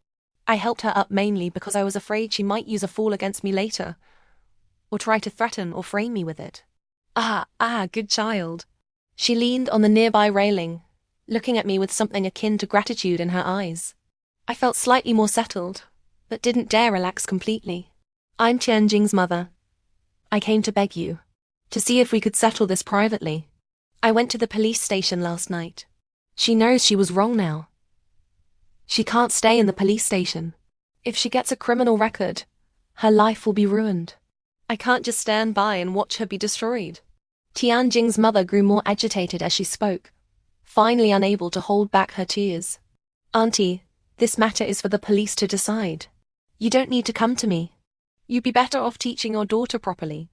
I helped her up mainly because I was afraid she might use a fall against me later, or try to threaten or frame me with it. Good child. She leaned on the nearby railing, looking at me with something akin to gratitude in her eyes. I felt slightly more settled, but didn't dare relax completely. I'm Tianjing's mother. I came to beg you, to see if we could settle this privately. I went to the police station last night. She knows she was wrong now. She can't stay in the police station. If she gets a criminal record, her life will be ruined. I can't just stand by and watch her be destroyed. Tianjing's mother grew more agitated as she spoke, finally unable to hold back her tears. Auntie, this matter is for the police to decide. You don't need to come to me. You'd be better off teaching your daughter properly,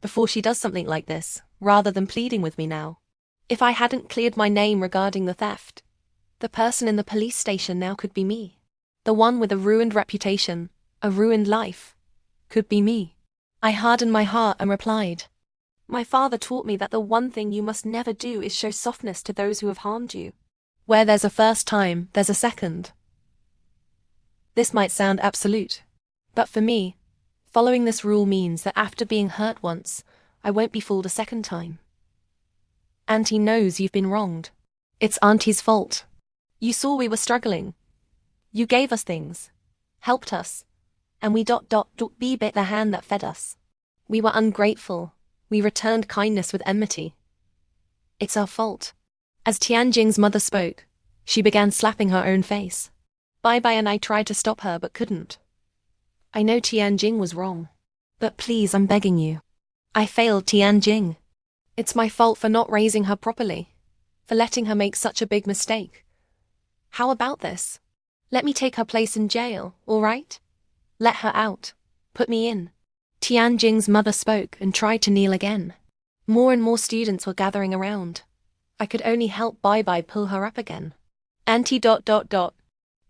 before she does something like this, rather than pleading with me now. If I hadn't cleared my name regarding the theft, the person in the police station now could be me. The one with a ruined reputation, a ruined life, could be me. I hardened my heart and replied, My father taught me that the one thing you must never do is show softness to those who have harmed you. Where there's a first time, there's a second. This might sound absolute, but for me, following this rule means that after being hurt once, I won't be fooled a second time. Auntie knows you've been wronged. It's Auntie's fault. You saw we were struggling. You gave us things, helped us, and we bit the hand that fed us. We were ungrateful. We returned kindness with enmity. It's our fault. As Tianjing's mother spoke, she began slapping her own face. Bai and I tried to stop her but couldn't. I know Tianjing was wrong, but please, I'm begging you. I failed Tianjing. It's my fault for not raising her properly, for letting her make such a big mistake. How about this? Let me take her place in jail, all right? Let her out. Put me in. Tianjing's mother spoke and tried to kneel again. More and more students were gathering around. I could only help Bai pull her up again. Auntie ...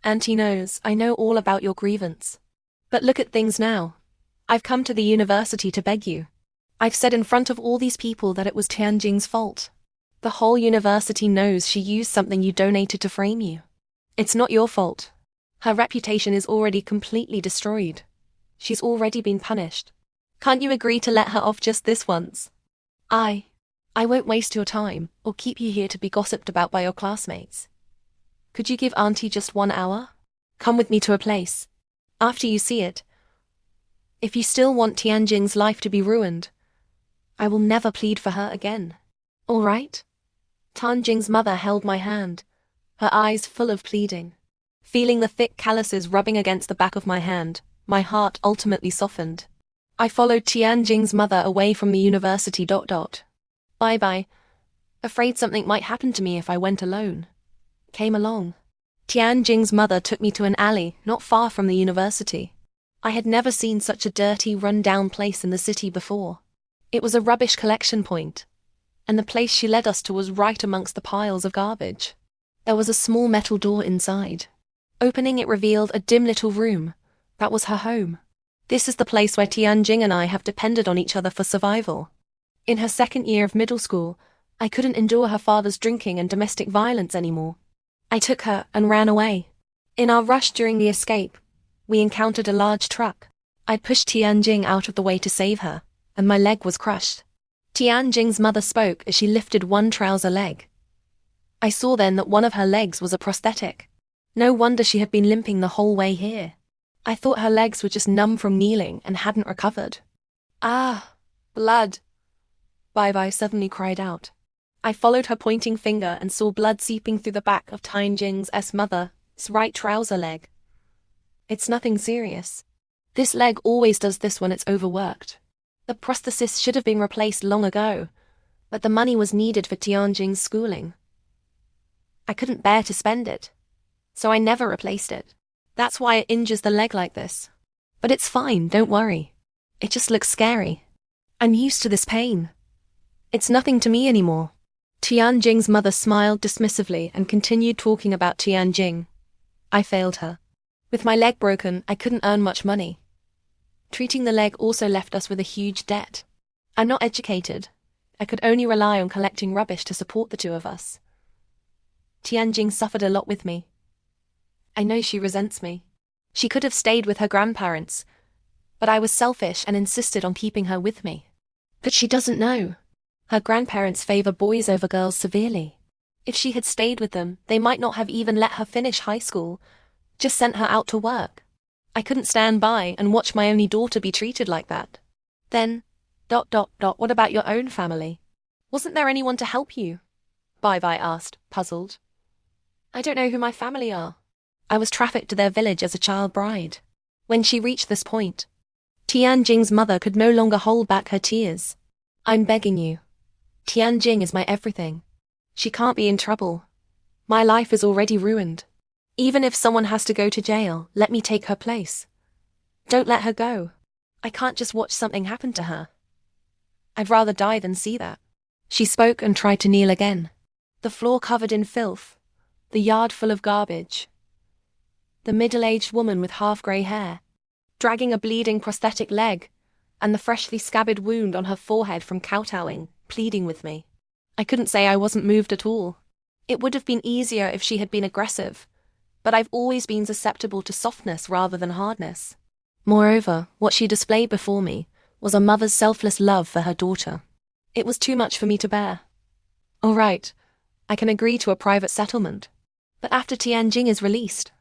Auntie knows, I know all about your grievance. But look at things now. I've come to the university to beg you. I've said in front of all these people that it was Tianjing's fault. The whole university knows she used something you donated to frame you. It's not your fault. Her reputation is already completely destroyed. She's already been punished. Can't you agree to let her off just this once? I won't waste your time or keep you here to be gossiped about by your classmates. Could you give Auntie just 1 hour? Come with me to a place. After you see it, if you still want Tianjing's life to be ruined, I will never plead for her again. All right? Tianjing's mother held my hand, her eyes full of pleading. Feeling the thick calluses rubbing against the back of my hand, my heart ultimately softened. I followed Tianjing's mother away from the university. Bai, afraid something might happen to me if I went alone, came along. Tianjing's mother took me to an alley not far from the university. I had never seen such a dirty, run-down place in the city before. It was a rubbish collection point, and the place she led us to was right amongst the piles of garbage. There was a small metal door inside. Opening it revealed a dim little room. That was her home. This is the place where Tianjing and I have depended on each other for survival. In her 2nd year of middle school, I couldn't endure her father's drinking and domestic violence anymore. I took her and ran away. In our rush during the escape, we encountered a large truck. I pushed Tianjing out of the way to save her, and my leg was crushed. Tianjing's mother spoke as she lifted one trouser leg. I saw then that one of her legs was a prosthetic. No wonder she had been limping the whole way here. I thought her legs were just numb from kneeling and hadn't recovered. Ah, blood! Bai suddenly cried out. I followed her pointing finger and saw blood seeping through the back of Tianjing's mother's right trouser leg. It's nothing serious. This leg always does this when it's overworked. The prosthesis should have been replaced long ago, but the money was needed for Tianjing's schooling. I couldn't bear to spend it, so I never replaced it. That's why it injures the leg like this. But it's fine, don't worry. It just looks scary. I'm used to this pain. It's nothing to me anymore. Tianjing's mother smiled dismissively and continued talking about Tianjing. I failed her. With my leg broken, I couldn't earn much money. Treating the leg also left us with a huge debt. I'm not educated. I could only rely on collecting rubbish to support the two of us. Tianjing suffered a lot with me. I know she resents me. She could have stayed with her grandparents, but I was selfish and insisted on keeping her with me. But she doesn't know. Her grandparents favor boys over girls severely. If she had stayed with them, they might not have even let her finish high school, just sent her out to work. I couldn't stand by and watch my only daughter be treated like that. Then, ... what about your own family? Wasn't there anyone to help you? Bai asked, puzzled. I don't know who my family are. I was trafficked to their village as a child bride. When she reached this point, Tianjing's mother could no longer hold back her tears. I'm begging you. Tianjing is my everything. She can't be in trouble. My life is already ruined. Even if someone has to go to jail, let me take her place. Don't let her go. I can't just watch something happen to her. I'd rather die than see that. She spoke and tried to kneel again. The floor covered in filth, the yard full of garbage. The middle-aged woman with half-grey hair, dragging a bleeding prosthetic leg, and the freshly scabbed wound on her forehead from kowtowing, pleading with me. I couldn't say I wasn't moved at all. It would have been easier if she had been aggressive, but I've always been susceptible to softness rather than hardness. Moreover, what she displayed before me was a mother's selfless love for her daughter. It was too much for me to bear. All right, I can agree to a private settlement, but after Tianjing is released,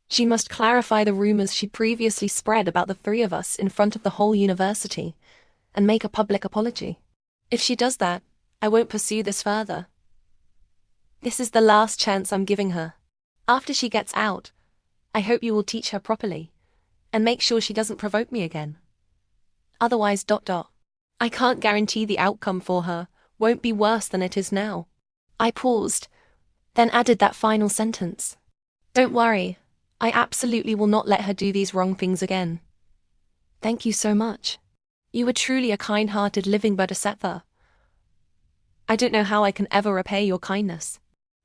she must clarify the rumors she previously spread about the three of us in front of the whole university and make a public apology. If she does that, I won't pursue this further. This is the last chance I'm giving her. After she gets out, I hope you will teach her properly and make sure she doesn't provoke me again. Otherwise ... I can't guarantee the outcome for her, won't be worse than it is now. I paused, then added that final sentence. Don't worry, I absolutely will not let her do these wrong things again. Thank you so much. You were truly a kind-hearted living bodhisattva. I don't know how I can ever repay your kindness.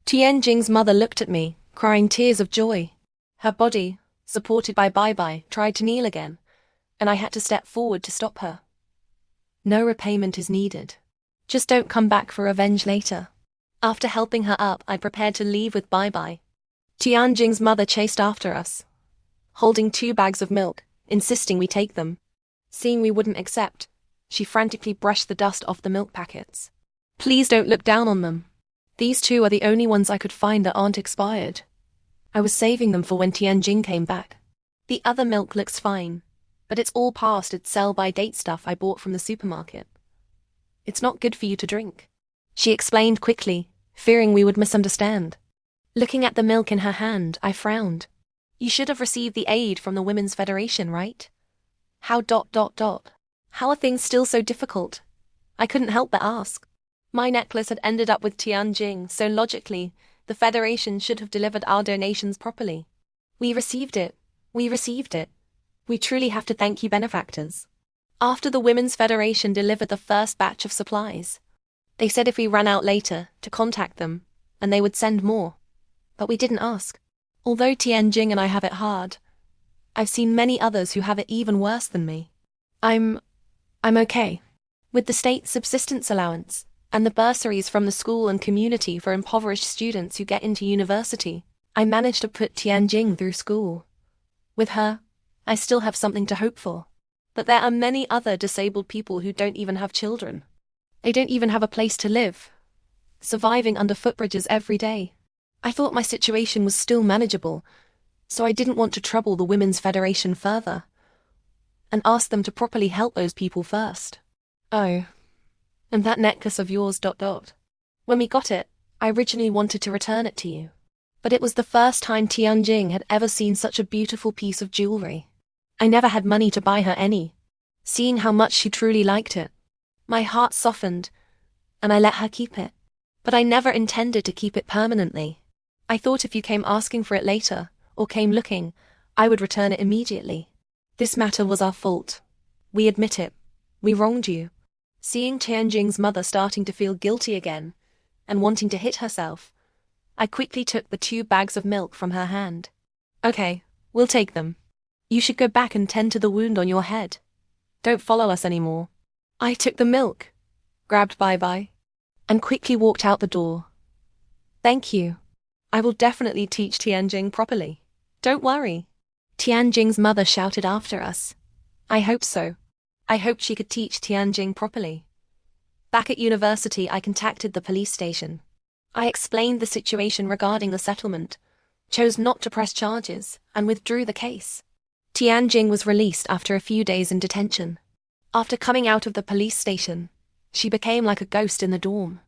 Tianjing's mother looked at me, crying tears of joy. Her body, supported by Bai, tried to kneel again, and I had to step forward to stop her. No repayment is needed. Just don't come back for revenge later. After helping her up, I prepared to leave with Bai. Tianjing's mother chased after us, holding 2 bags of milk, insisting we take them. Seeing we wouldn't accept, she frantically brushed the dust off the milk packets. Please don't look down on them. These 2 are the only ones I could find that aren't expired. I was saving them for when Tianjing came back. The other milk looks fine, but it's all past its sell-by date stuff I bought from the supermarket. It's not good for you to drink, she explained quickly, fearing we would misunderstand. Looking at the milk in her hand, I frowned. You should have received the aid from the Women's Federation, right? How ... How are things still so difficult? I couldn't help but ask. My necklace had ended up with Tianjing, so logically, the Federation should have delivered our donations properly. We received it. We truly have to thank you, benefactors. After the Women's Federation delivered the first batch of supplies, they said if we ran out later, to contact them, and they would send more. But we didn't ask. Although Tianjing and I have it hard, I've seen many others who have it even worse than me. I'm okay. With the state subsistence allowance, and the bursaries from the school and community for impoverished students who get into university, I managed to put Tianjing through school. With her, I still have something to hope for. But there are many other disabled people who don't even have children. They don't even have a place to live, surviving under footbridges every day. I thought my situation was still manageable, so I didn't want to trouble the Women's Federation further, and asked them to properly help those people first. Oh, and that necklace of yours ... When we got it, I originally wanted to return it to you. But it was the first time Tianjing had ever seen such a beautiful piece of jewelry. I never had money to buy her any. Seeing how much she truly liked it, my heart softened, and I let her keep it. But I never intended to keep it permanently. I thought if you came asking for it later, or came looking, I would return it immediately. This matter was our fault. We admit it. We wronged you. Seeing Tianjing's mother starting to feel guilty again, and wanting to hit herself, I quickly took the 2 bags of milk from her hand. Okay, we'll take them. You should go back and tend to the wound on your head. Don't follow us anymore. I took the milk, grabbed Bai, and quickly walked out the door. Thank you. I will definitely teach Tianjing properly. Don't worry. Tianjing's mother shouted after us. I hope so. I hoped she could teach Tianjing properly. Back at university, I contacted the police station. I explained the situation regarding the settlement, chose not to press charges, and withdrew the case. Tianjing was released after a few days in detention. After coming out of the police station, she became like a ghost in the dorm.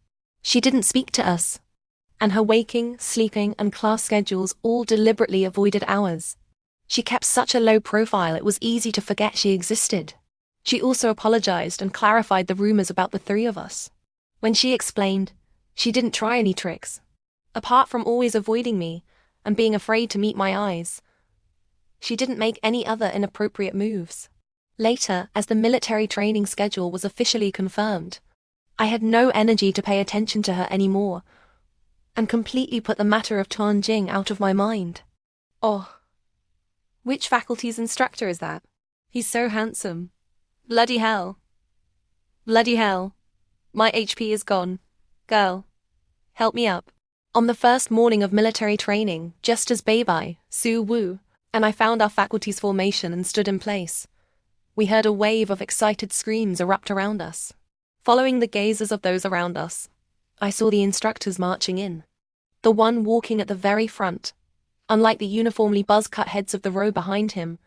She didn't speak to us, and her waking, sleeping, and class schedules all deliberately avoided ours. She kept such a low profile it was easy to forget she existed. She also apologized and clarified the rumors about the 3 of us. When she explained, she didn't try any tricks. Apart from always avoiding me and being afraid to meet my eyes, she didn't make any other inappropriate moves. Later, as the military training schedule was officially confirmed, I had no energy to pay attention to her anymore, and completely put the matter of Tianjing out of my mind. Oh, which faculty's instructor is that? He's so handsome. Bloody hell. Bloody hell. My HP is gone. Girl, help me up. On the first morning of military training, just as Bai, Su Wu, and I found our faculty's formation and stood in place, we heard a wave of excited screams erupt around us. Following the gazes of those around us, I saw the instructors marching in. The one walking at the very front, unlike the uniformly buzz-cut heads of the row behind him,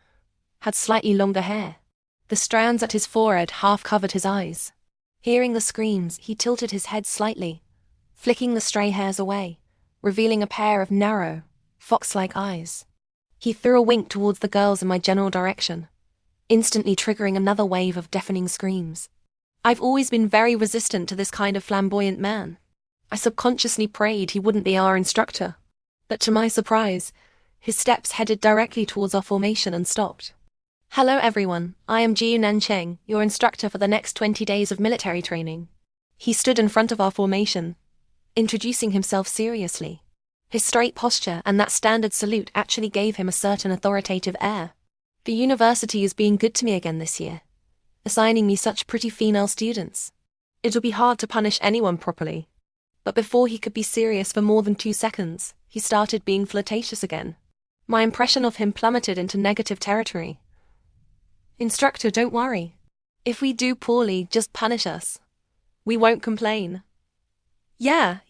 had slightly longer hair. The strands at his forehead half covered his eyes. Hearing the screams, he tilted his head slightly, flicking the stray hairs away, revealing a pair of narrow, fox-like eyes. He threw a wink towards the girls in my general direction, instantly triggering another wave of deafening screams. I've always been very resistant to this kind of flamboyant man. I subconsciously prayed he wouldn't be our instructor. But to my surprise, his steps headed directly towards our formation and stopped. Hello everyone, I am Jiu Nancheng, your instructor for the next 20 days of military training. He stood in front of our formation, introducing himself seriously. His straight posture and that standard salute actually gave him a certain authoritative air. The university is being good to me again this year, assigning me such pretty female students. It'll be hard to punish anyone properly. But before he could be serious for more than 2 seconds, he started being flirtatious again. My impression of him plummeted into negative territory. Instructor, don't worry. If we do poorly, just punish us. We won't complain. Yeah.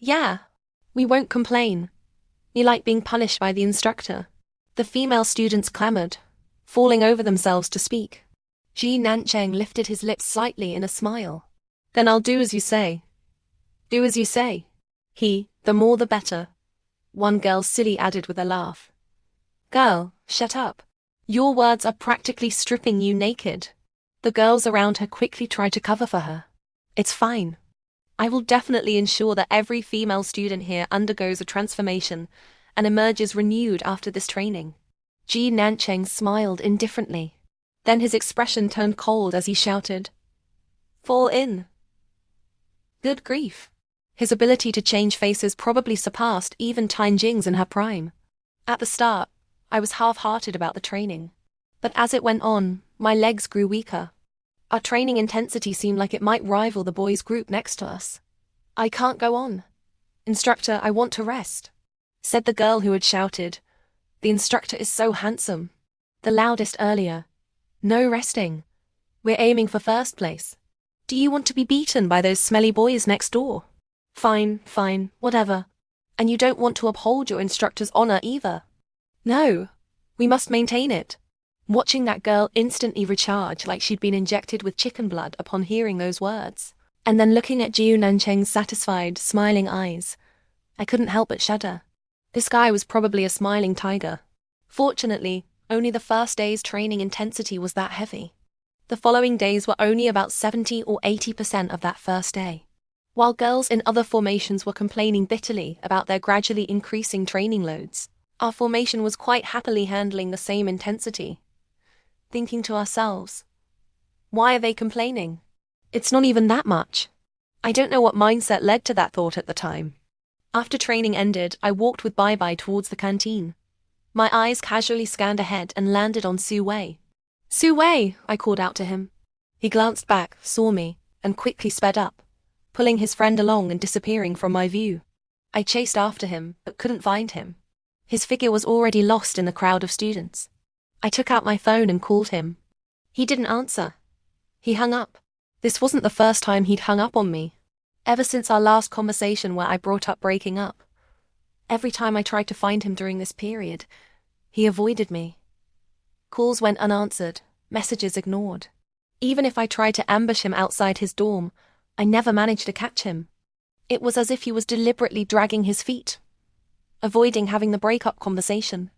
We won't complain. We like being punished by the instructor. The female students clamored, falling over themselves to speak. Ji Nancheng lifted his lips slightly in a smile. Then I'll do as you say. Do as you say. The more the better. One girl silly added with a laugh. Girl, shut up. Your words are practically stripping you naked. The girls around her quickly tried to cover for her. It's fine. I will definitely ensure that every female student here undergoes a transformation and emerges renewed after this training. Ji Nancheng smiled indifferently. Then his expression turned cold as he shouted, Fall in. Good grief. His ability to change faces probably surpassed even Tine Jing's in her prime. At the start, I was half-hearted about the training. But as it went on, my legs grew weaker. Our training intensity seemed like it might rival the boys' group next to us. I can't go on. Instructor, I want to rest, said the girl who had shouted. The instructor is so handsome. The loudest earlier. No resting. We're aiming for first place. Do you want to be beaten by those smelly boys next door? Fine, whatever. And you don't want to uphold your instructor's honor either. No, we must maintain it. Watching that girl instantly recharge like she'd been injected with chicken blood upon hearing those words, and then looking at Jiu Nancheng's satisfied, smiling eyes, I couldn't help but shudder. This guy was probably a smiling tiger. Fortunately, only the first day's training intensity was that heavy. The following days were only about 70 or 80% of that first day. While girls in other formations were complaining bitterly about their gradually increasing training loads, our formation was quite happily handling the same intensity. Thinking to ourselves, why are they complaining? It's not even that much. I don't know what mindset led to that thought at the time. After training ended, I walked with Bye-Bye towards the canteen. My eyes casually scanned ahead and landed on Su Wei. Su Wei, I called out to him. He glanced back, saw me, and quickly sped up, pulling his friend along and disappearing from my view. I chased after him, but couldn't find him. His figure was already lost in the crowd of students. I took out my phone and called him. He didn't answer. He hung up. This wasn't the first time he'd hung up on me. Ever since our last conversation where I brought up breaking up. Every time I tried to find him during this period, he avoided me. Calls went unanswered, messages ignored. Even if I tried to ambush him outside his dorm, I never managed to catch him. It was as if he was deliberately dragging his feet, avoiding having the breakup conversation.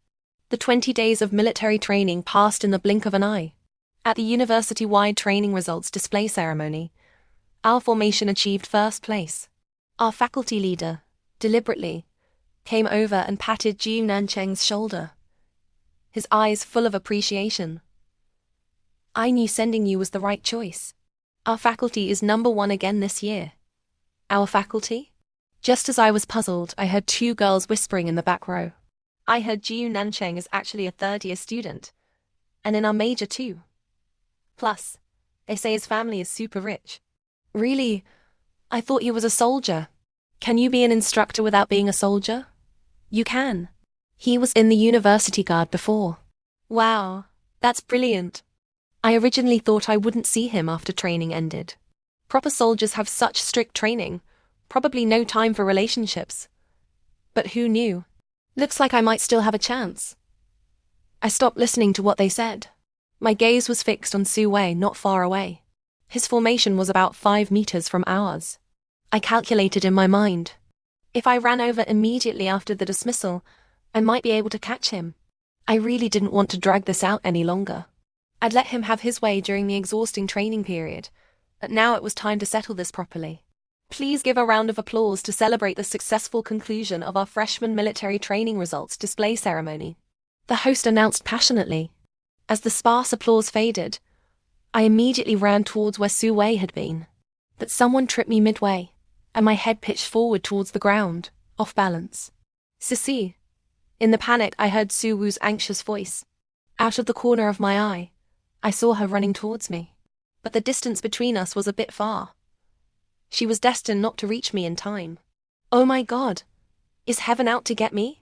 The 20 days of military training passed in the blink of an eye. At the university-wide training results display ceremony, our formation achieved first place. Our faculty leader, deliberately, came over and patted Jiu Nancheng's shoulder, his eyes full of appreciation. I knew sending you was the right choice. Our faculty is number 1 again this year. Our faculty? Just as I was puzzled, I heard 2 girls whispering in the back row. I heard Jiu Nancheng is actually a third-year student, and in our major too. Plus, they say his family is super rich. Really? I thought he was a soldier. Can you be an instructor without being a soldier? You can. He was in the university guard before. Wow, that's brilliant. I originally thought I wouldn't see him after training ended. Proper soldiers have such strict training, probably no time for relationships. But who knew? Looks like I might still have a chance. I stopped listening to what they said. My gaze was fixed on Su Wei not far away. His formation was about 5 meters from ours. I calculated in my mind. If I ran over immediately after the dismissal, I might be able to catch him. I really didn't want to drag this out any longer. I'd let him have his way during the exhausting training period, but now it was time to settle this properly. Please give a round of applause to celebrate the successful conclusion of our freshman military training results display ceremony. The host announced passionately. As the sparse applause faded, I immediately ran towards where Su Wei had been. But someone tripped me midway, and my head pitched forward towards the ground, off balance. Sissy. In the panic, I heard Su Wu's anxious voice. Out of the corner of my eye, I saw her running towards me. But the distance between us was a bit far. She was destined not to reach me in time. Oh my God! Is heaven out to get me?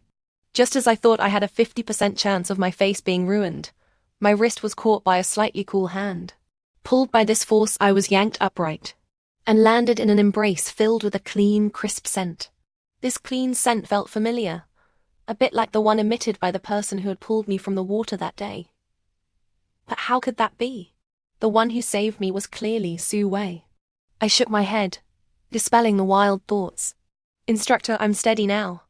Just as I thought I had a 50% chance of my face being ruined, my wrist was caught by a slightly cool hand. Pulled by this force, I was yanked upright and landed in an embrace filled with a clean, crisp scent. This clean scent felt familiar, a bit like the one emitted by the person who had pulled me from the water that day. But how could that be? The one who saved me was clearly Su Wei. I shook my head, dispelling the wild thoughts. Instructor, I'm steady now.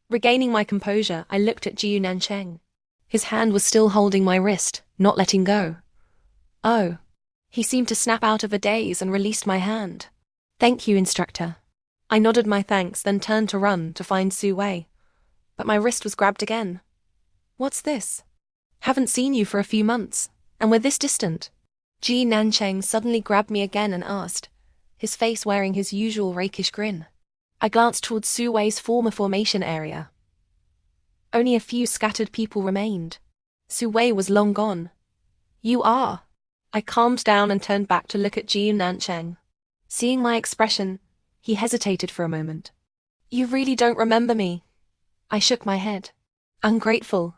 Regaining my composure, I looked at Jiu Nancheng. His hand was still holding my wrist, not letting go. Oh. He seemed to snap out of a daze and released my hand. Thank you, instructor. I nodded my thanks, then turned to run to find Su Wei. But my wrist was grabbed again. What's this? Haven't seen you for a few months, and we're this distant. Ji Nancheng suddenly grabbed me again and asked, his face wearing his usual rakish grin. I glanced towards Su Wei's former formation area. Only a few scattered people remained. Su Wei was long gone. You are. I calmed down and turned back to look at Ji Nancheng. Seeing my expression, he hesitated for a moment. You really don't remember me? I shook my head. Ungrateful.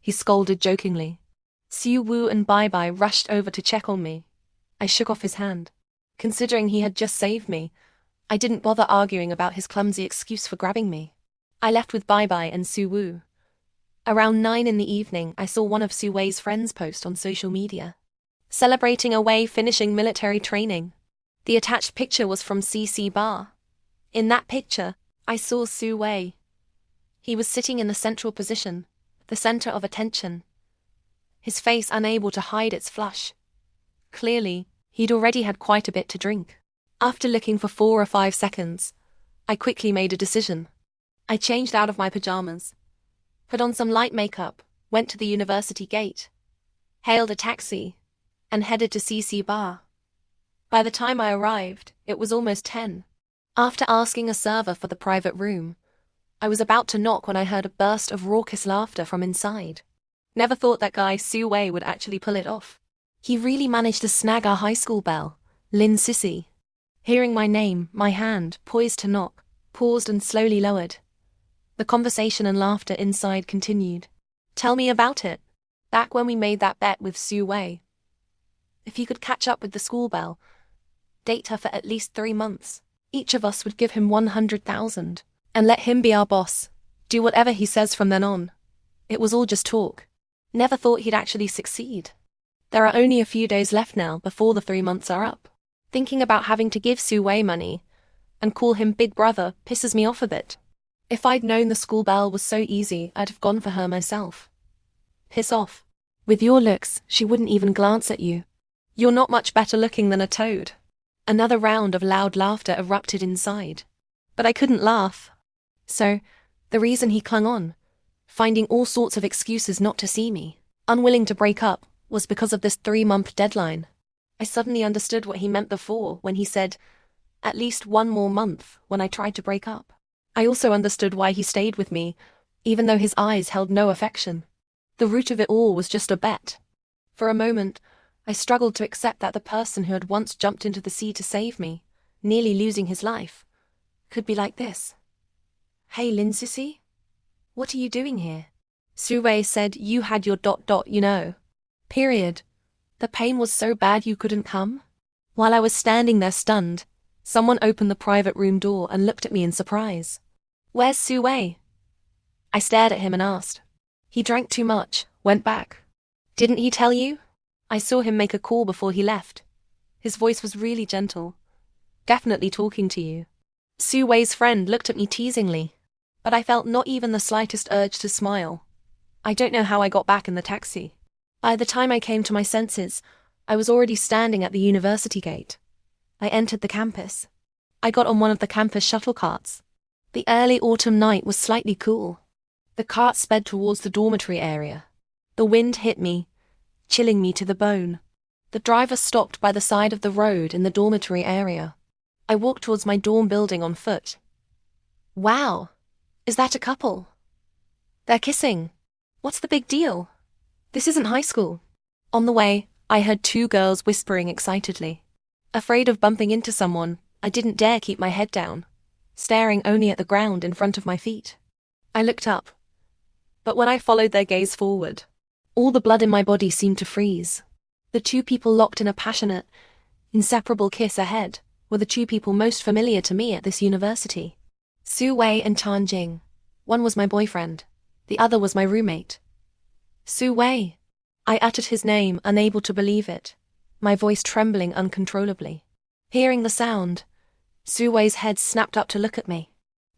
He scolded jokingly. Su Wu and Bai Bai rushed over to check on me. I shook off his hand. Considering he had just saved me, I didn't bother arguing about his clumsy excuse for grabbing me. I left with Bai Bai and Su Wu. Around 9 in the evening, I saw one of Su Wei's friends post on social media, celebrating a Wei finishing military training. The attached picture was from CC Bar. In that picture, I saw Su Wei. He was sitting in the central position, the center of attention, his face unable to hide its flush. Clearly, he'd already had quite a bit to drink. After looking for 4 or 5 seconds, I quickly made a decision. I changed out of my pajamas, put on some light makeup, went to the university gate, hailed a taxi, and headed to CC Bar. By the time I arrived, it was almost 10. After asking a server for the private room, I was about to knock when I heard a burst of raucous laughter from inside. Never thought that guy Su Wei would actually pull it off. He really managed to snag our high school belle, Lin Sissy. Hearing my name, my hand, poised to knock, paused and slowly lowered. The conversation and laughter inside continued. Tell me about it. Back when we made that bet with Su Wei. If he could catch up with the school belle, date her for at least 3 months, each of us would give him 100,000, and let him be our boss, do whatever he says from then on. It was all just talk. Never thought he'd actually succeed. There are only a few days left now before the 3 months are up. Thinking about having to give Su Wei money and call him big brother pisses me off a bit. If I'd known the school belle was so easy, I'd have gone for her myself. Piss off. With your looks, she wouldn't even glance at you. You're not much better looking than a toad. Another round of loud laughter erupted inside. But I couldn't laugh. So, the reason he clung on, finding all sorts of excuses not to see me, unwilling to break up, was because of this 3-month deadline. I suddenly understood what he meant before when he said, at least 1 more month, when I tried to break up. I also understood why he stayed with me, even though his eyes held no affection. The root of it all was just a bet. For a moment, I struggled to accept that the person who had once jumped into the sea to save me, nearly losing his life, could be like this. Hey Lin Sissy? What are you doing here? Su Wei said you had your ... you know. Period. The pain was so bad you couldn't come? While I was standing there stunned, someone opened the private room door and looked at me in surprise. Where's Su Wei? I stared at him and asked. He drank too much, went back. Didn't he tell you? I saw him make a call before he left. His voice was really gentle. Definitely talking to you. Su Wei's friend looked at me teasingly, but I felt not even the slightest urge to smile. I don't know how I got back in the taxi. By the time I came to my senses, I was already standing at the university gate. I entered the campus. I got on one of the campus shuttle carts. The early autumn night was slightly cool. The cart sped towards the dormitory area. The wind hit me, chilling me to the bone. The driver stopped by the side of the road in the dormitory area. I walked towards my dorm building on foot. Wow, is that a couple? They're kissing. What's the big deal? This isn't high school. On the way, I heard two girls whispering excitedly. Afraid of bumping into someone, I didn't dare keep my head down, staring only at the ground in front of my feet. I looked up, but when I followed their gaze forward, all the blood in my body seemed to freeze. The two people locked in a passionate, inseparable kiss ahead were the two people most familiar to me at this university. Su Wei and Tianjing. One was my boyfriend, the other was my roommate. Su Wei. I uttered his name, unable to believe it, my voice trembling uncontrollably. Hearing the sound, Su Wei's head snapped up to look at me.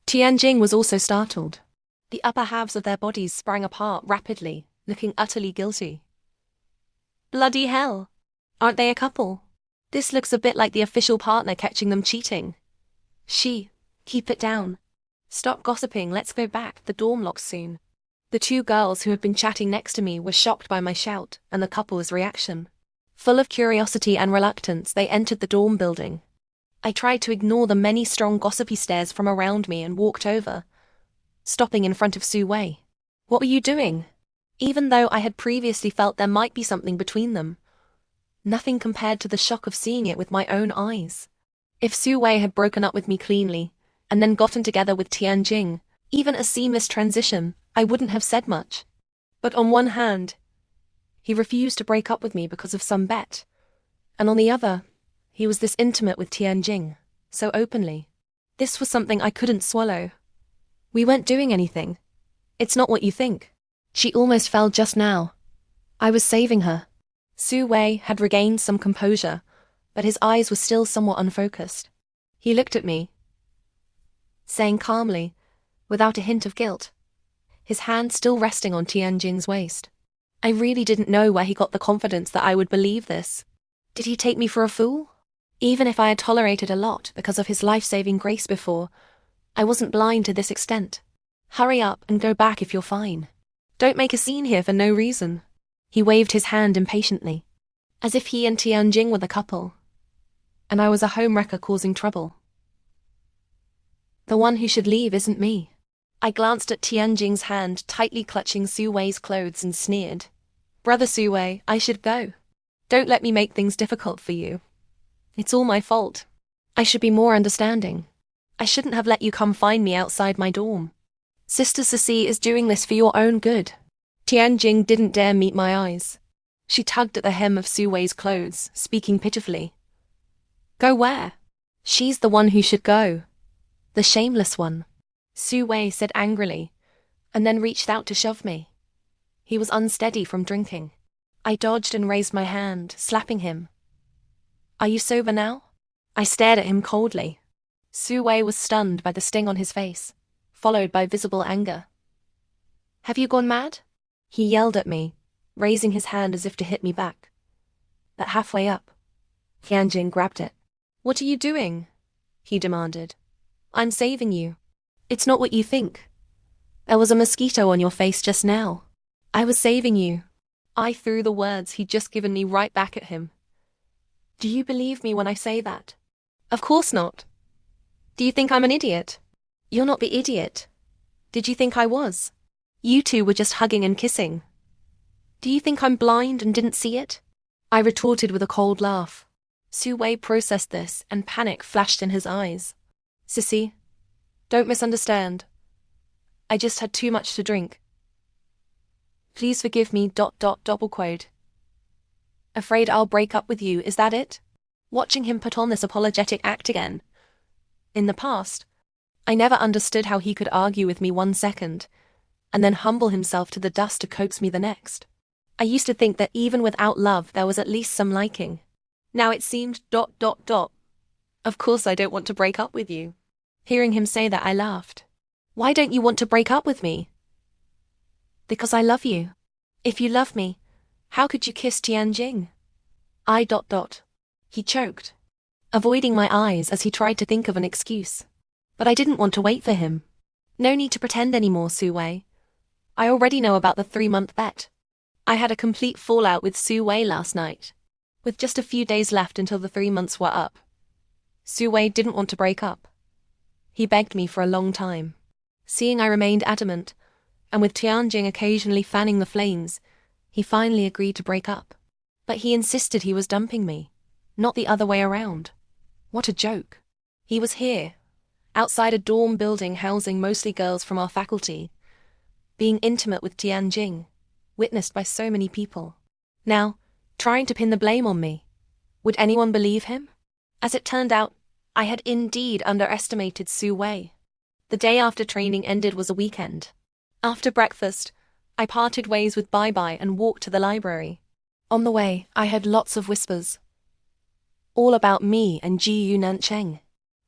Tianjing was also startled. The upper halves of their bodies sprang apart rapidly, looking utterly guilty. Bloody hell! Aren't they a couple? This looks a bit like the official partner catching them cheating. Keep it down. Stop gossiping, let's go back, the dorm locks soon. The two girls who had been chatting next to me were shocked by my shout and the couple's reaction. Full of curiosity and reluctance, they entered the dorm building. I tried to ignore the many strong gossipy stares from around me and walked over, stopping in front of Su Wei. What were you doing? Even though I had previously felt there might be something between them, nothing compared to the shock of seeing it with my own eyes. If Su Wei had broken up with me cleanly, and then gotten together with Tianjing, even a seamless transition, I wouldn't have said much. But on one hand, he refused to break up with me because of some bet, and on the other, he was this intimate with Tianjing, so openly. This was something I couldn't swallow. We weren't doing anything. It's not what you think. She almost fell just now. I was saving her. Su Wei had regained some composure, but his eyes were still somewhat unfocused. He looked at me, saying calmly, without a hint of guilt, his hand still resting on Tianjing's waist. I really didn't know where he got the confidence that I would believe this. Did he take me for a fool? Even if I had tolerated a lot because of his life-saving grace before, I wasn't blind to this extent. Hurry up and go back if you're fine. Don't make a scene here for no reason. He waved his hand impatiently, as if he and Tianjing were the couple, and I was a homewrecker causing trouble. The one who should leave isn't me. I glanced at Tianjing's hand tightly clutching Su Wei's clothes and sneered. Brother Su Wei, I should go. Don't let me make things difficult for you. It's all my fault. I should be more understanding. I shouldn't have let you come find me outside my dorm. Sister Ceci is doing this for your own good. Tianjing didn't dare meet my eyes. She tugged at the hem of Su Wei's clothes, speaking pitifully. Go where? She's the one who should go. The shameless one. Su Wei said angrily, and then reached out to shove me. He was unsteady from drinking. I dodged and raised my hand, slapping him. Are you sober now? I stared at him coldly. Su Wei was stunned by the sting on his face, followed by visible anger. Have you gone mad? He yelled at me, raising his hand as if to hit me back. But halfway up, Tianjing grabbed it. What are you doing? He demanded. I'm saving you. It's not what you think. There was a mosquito on your face just now. I was saving you. I threw the words he'd just given me right back at him. Do you believe me when I say that? Of course not. Do you think I'm an idiot? You're not the idiot. Did you think I was? You two were just hugging and kissing. Do you think I'm blind and didn't see it? I retorted with a cold laugh. Su Wei processed this, and panic flashed in his eyes. Sissy, don't misunderstand. I just had too much to drink. Please forgive me, ... double quote. Afraid I'll break up with you, is that it? Watching him put on this apologetic act again. In the past, I never understood how he could argue with me 1 second, and then humble himself to the dust to coax me the next. I used to think that even without love there was at least some liking. Now it seemed ... Of course I don't want to break up with you. Hearing him say that, I laughed. Why don't you want to break up with me? Because I love you. If you love me, how could you kiss Tianjing? He choked, avoiding my eyes as he tried to think of an excuse. But I didn't want to wait for him. No need to pretend anymore, Su Wei. I already know about the 3-month bet. I had a complete fallout with Su Wei last night. With just a few days left until the 3 months were up. Su Wei didn't want to break up. He begged me for a long time. Seeing I remained adamant, and with Tianjing occasionally fanning the flames, he finally agreed to break up. But he insisted he was dumping me, not the other way around. What a joke. He was here, outside a dorm building housing mostly girls from our faculty, being intimate with Tianjing, witnessed by so many people. Now, trying to pin the blame on me. Would anyone believe him? As it turned out, I had indeed underestimated Su Wei. The day after training ended was a weekend. After breakfast, I parted ways with Bai Bai and walked to the library. On the way, I heard lots of whispers. All about me and Jiyu Nancheng,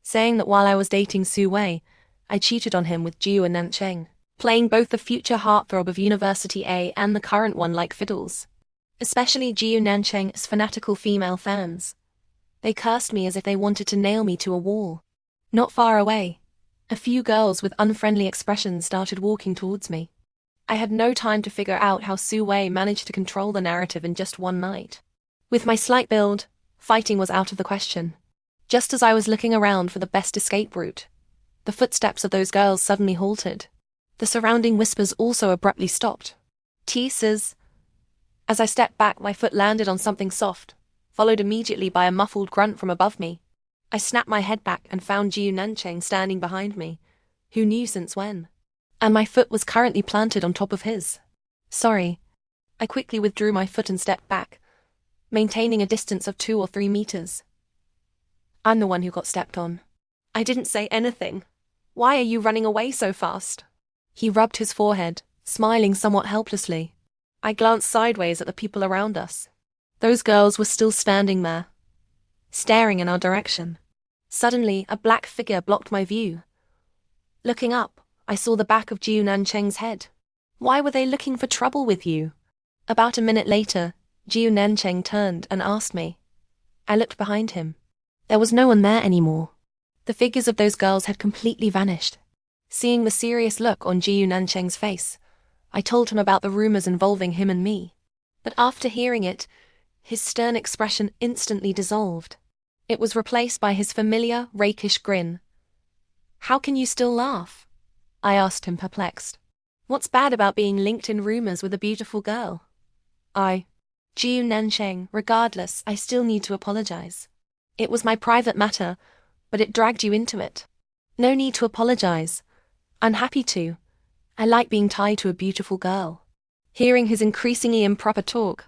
saying that while I was dating Su Wei, I cheated on him with Jiyu and Nancheng, playing both the future heartthrob of University A and the current one like fiddles. Especially Jiyu Nancheng's fanatical female fans. They cursed me as if they wanted to nail me to a wall. Not far away, a few girls with unfriendly expressions started walking towards me. I had no time to figure out how Su Wei managed to control the narrative in just one night. With my slight build, fighting was out of the question. Just as I was looking around for the best escape route, the footsteps of those girls suddenly halted. The surrounding whispers also abruptly stopped. Teases. As I stepped back, my foot landed on something soft, followed immediately by a muffled grunt from above me. I snapped my head back and found Jiyu Nancheng standing behind me. Who knew since when? And my foot was currently planted on top of his. Sorry. I quickly withdrew my foot and stepped back, maintaining a distance of 2 or 3 meters. I'm the one who got stepped on. I didn't say anything. Why are you running away so fast? He rubbed his forehead, smiling somewhat helplessly. I glanced sideways at the people around us. Those girls were still standing there, staring in our direction. Suddenly, a black figure blocked my view. Looking up, I saw the back of Jiyu Nancheng's head. Why were they looking for trouble with you? About a minute later, Jiyu Nancheng turned and asked me. I looked behind him. There was no one there anymore. The figures of those girls had completely vanished. Seeing the serious look on Jiyu Nancheng's face, I told him about the rumors involving him and me. But after hearing it, his stern expression instantly dissolved. It was replaced by his familiar, rakish grin. How can you still laugh? I asked him, perplexed. What's bad about being linked in rumors with a beautiful girl? Jiyu Nancheng, regardless, I still need to apologize. It was my private matter, but it dragged you into it. No need to apologize. I'm happy to. I like being tied to a beautiful girl. Hearing his increasingly improper talk,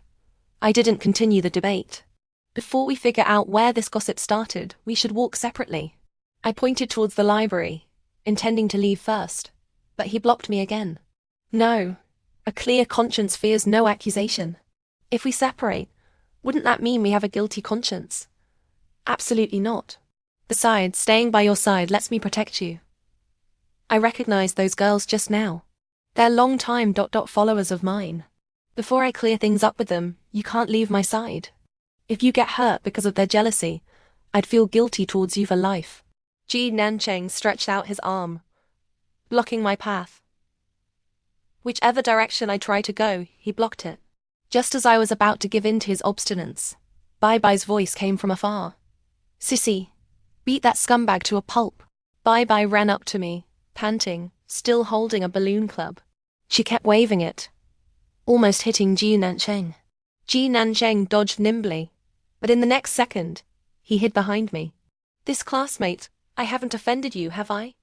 I didn't continue the debate. Before we figure out where this gossip started, we should walk separately. I pointed towards the library, intending to leave first, but he blocked me again. No, a clear conscience fears no accusation. If we separate, wouldn't that mean we have a guilty conscience? Absolutely not. Besides, staying by your side lets me protect you. I recognized those girls just now. They're long-time ... followers of mine. Before I clear things up with them, you can't leave my side. If you get hurt because of their jealousy, I'd feel guilty towards you for life. Jiyu Nancheng stretched out his arm, blocking my path. Whichever direction I tried to go, he blocked it. Just as I was about to give in to his obstinance, Bai Bai's voice came from afar. Sissy, beat that scumbag to a pulp. Bai Bai ran up to me, panting, still holding a balloon club. She kept waving it, almost hitting Jiyu Nancheng. Jiyu Nancheng dodged nimbly, but in the next second, he hid behind me. This classmate, I haven't offended you, have I?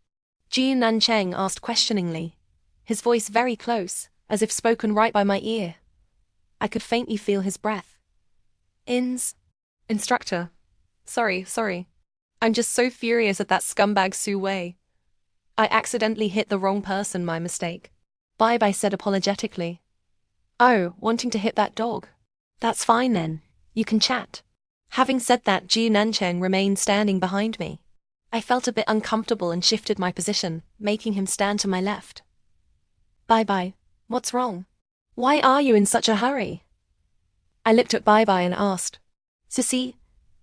Jiyu Nancheng asked questioningly, his voice very close, as if spoken right by my ear. I could faintly feel his breath. Instructor. Sorry. I'm just so furious at that scumbag Su Wei. I accidentally hit the wrong person, my mistake. Bai Bai said apologetically. Oh, wanting to hit that dog. That's fine then. You can chat. Having said that, Jiyu Nancheng remained standing behind me. I felt a bit uncomfortable and shifted my position, making him stand to my left. Bai Bai, what's wrong? Why are you in such a hurry? I looked at Bai Bai and asked. Sissy,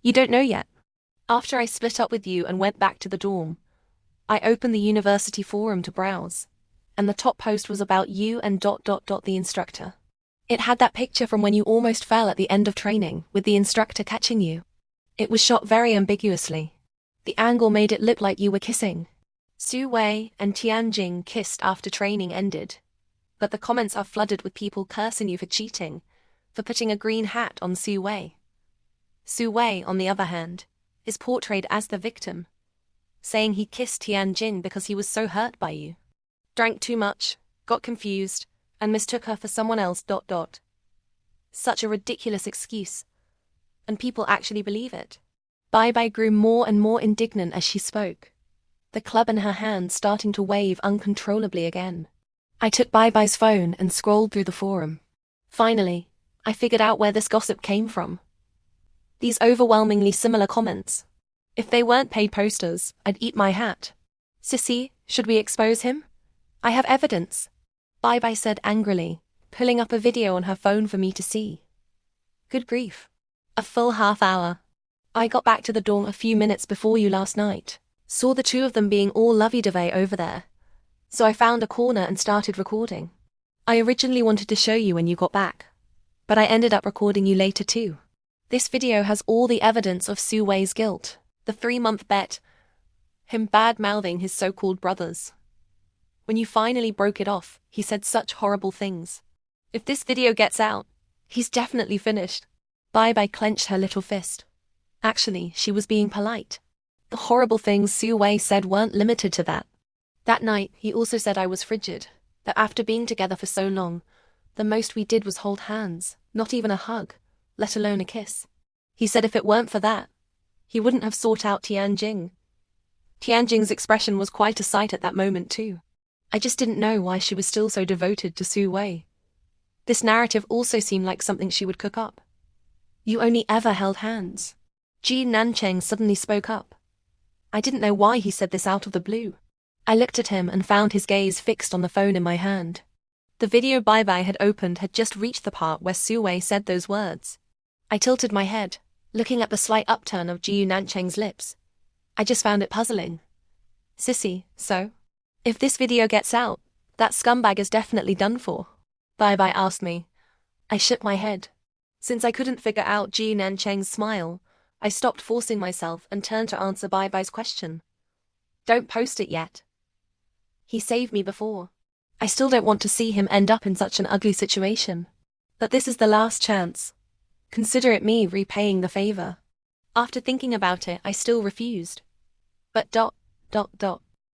you don't know yet. After I split up with you and went back to the dorm, I opened the university forum to browse, and the top post was about you and the instructor. It had that picture from when you almost fell at the end of training, with the instructor catching you. It was shot very ambiguously. The angle made it look like you were kissing. Su Wei and Tianjing kissed after training ended, but the comments are flooded with people cursing you for cheating, for putting a green hat on Su Wei. Su Wei, on the other hand, is portrayed as the victim, saying he kissed Tianjing because he was so hurt by you. Drank too much, got confused, and mistook her for someone else. Such a ridiculous excuse. And people actually believe it. Bai Bai grew more and more indignant as she spoke, the club in her hand starting to wave uncontrollably again. I took Bai Bai's phone and scrolled through the forum. Finally, I figured out where this gossip came from. These overwhelmingly similar comments. If they weren't paid posters, I'd eat my hat. Sissy, should we expose him? I have evidence. Bai Bai said angrily, pulling up a video on her phone for me to see. Good grief. A full half hour. I got back to the dorm a few minutes before you last night. Saw the two of them being all lovey-dovey over there. So I found a corner and started recording. I originally wanted to show you when you got back, but I ended up recording you later too. This video has all the evidence of Su Wei's guilt. The 3-month bet, him bad-mouthing his so-called brothers. When you finally broke it off, he said such horrible things. If this video gets out, he's definitely finished. Bai Bai clenched her little fist. Actually, she was being polite. The horrible things Su Wei said weren't limited to that. That night, he also said I was frigid, that after being together for so long, the most we did was hold hands, not even a hug, let alone a kiss. He said if it weren't for that, he wouldn't have sought out Tianjing. Tianjing's expression was quite a sight at that moment too. I just didn't know why she was still so devoted to Su Wei. This narrative also seemed like something she would cook up. You only ever held hands. Ji Nancheng suddenly spoke up. I didn't know why he said this out of the blue. I looked at him and found his gaze fixed on the phone in my hand. The video Bai Bai had opened had just reached the part where Su Wei said those words. I tilted my head, looking at the slight upturn of Ji Nancheng's lips. I just found it puzzling. Sissy, so? If this video gets out, that scumbag is definitely done for. Bai Bai asked me. I shook my head. Since I couldn't figure out Ji Nancheng's smile, I stopped forcing myself and turned to answer Bai Bai's question. Don't post it yet. He saved me before. I still don't want to see him end up in such an ugly situation. But this is the last chance. Consider it me repaying the favor. After thinking about it, I still refused. But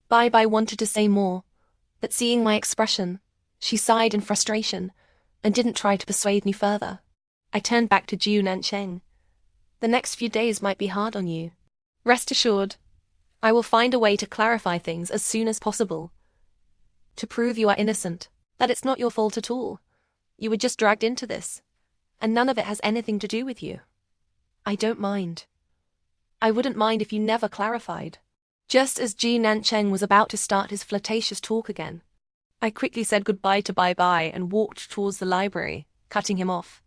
Bai Bai wanted to say more, but seeing my expression, she sighed in frustration and didn't try to persuade me further. I turned back to Jiu Nancheng. The next few days might be hard on you. Rest assured, I will find a way to clarify things as soon as possible. To prove you are innocent, that it's not your fault at all. You were just dragged into this, and none of it has anything to do with you. I don't mind. I wouldn't mind if you never clarified. Just as Ji Nancheng was about to start his flirtatious talk again, I quickly said goodbye to Bai Bai and walked towards the library, cutting him off.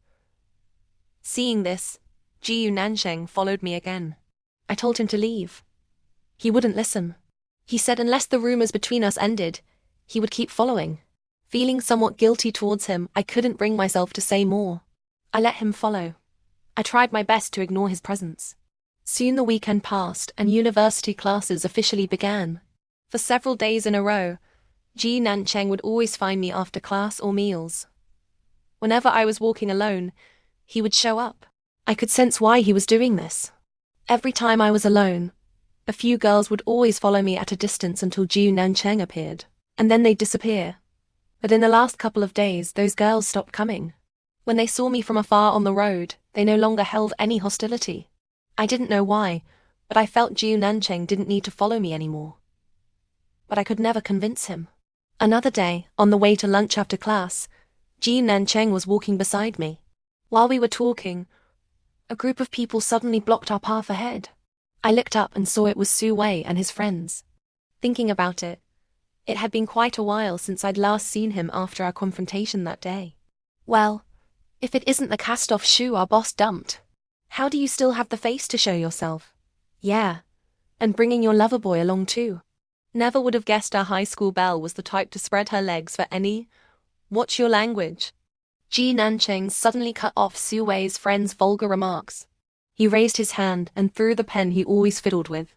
Seeing this, Ji Nancheng followed me again. I told him to leave. He wouldn't listen. He said unless the rumors between us ended, he would keep following. Feeling somewhat guilty towards him, I couldn't bring myself to say more. I let him follow. I tried my best to ignore his presence. Soon the weekend passed and university classes officially began. For several days in a row, Ji Nancheng would always find me after class or meals. Whenever I was walking alone, he would show up. I could sense why he was doing this. Every time I was alone, a few girls would always follow me at a distance until Ji Nancheng appeared, and then they'd disappear. But in the last couple of days, those girls stopped coming. When they saw me from afar on the road, they no longer held any hostility. I didn't know why, but I felt Ji Nancheng didn't need to follow me anymore. But I could never convince him. Another day, on the way to lunch after class, Ji Nancheng was walking beside me. While we were talking, a group of people suddenly blocked our path ahead. I looked up and saw it was Su Wei and his friends. Thinking about it, it had been quite a while since I'd last seen him after our confrontation that day. Well, if it isn't the cast-off shoe our boss dumped. How do you still have the face to show yourself? Yeah. And bringing your lover boy along too. Never would have guessed our high school belle was the type to spread her legs for any. Watch your language. Ji Nancheng suddenly cut off Su Wei's friend's vulgar remarks. He raised his hand and threw the pen he always fiddled with,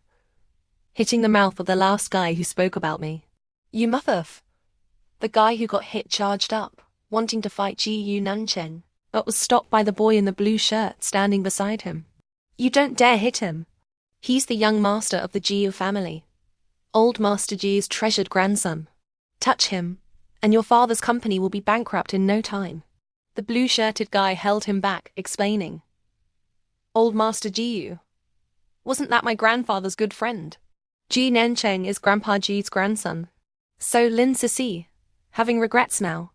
hitting the mouth of the last guy who spoke about me. You muffaf. The guy who got hit charged up, wanting to fight Ji Nancheng, but was stopped by the boy in the blue shirt standing beside him. You don't dare hit him. He's the young master of the Jiu family. Old Master Ji's treasured grandson. Touch him, and your father's company will be bankrupt in no time. The blue-shirted guy held him back, explaining. Old Master Jiu. Wasn't that my grandfather's good friend? Ji Nancheng is Grandpa Ji's grandson. So Lin Sisi, having regrets now.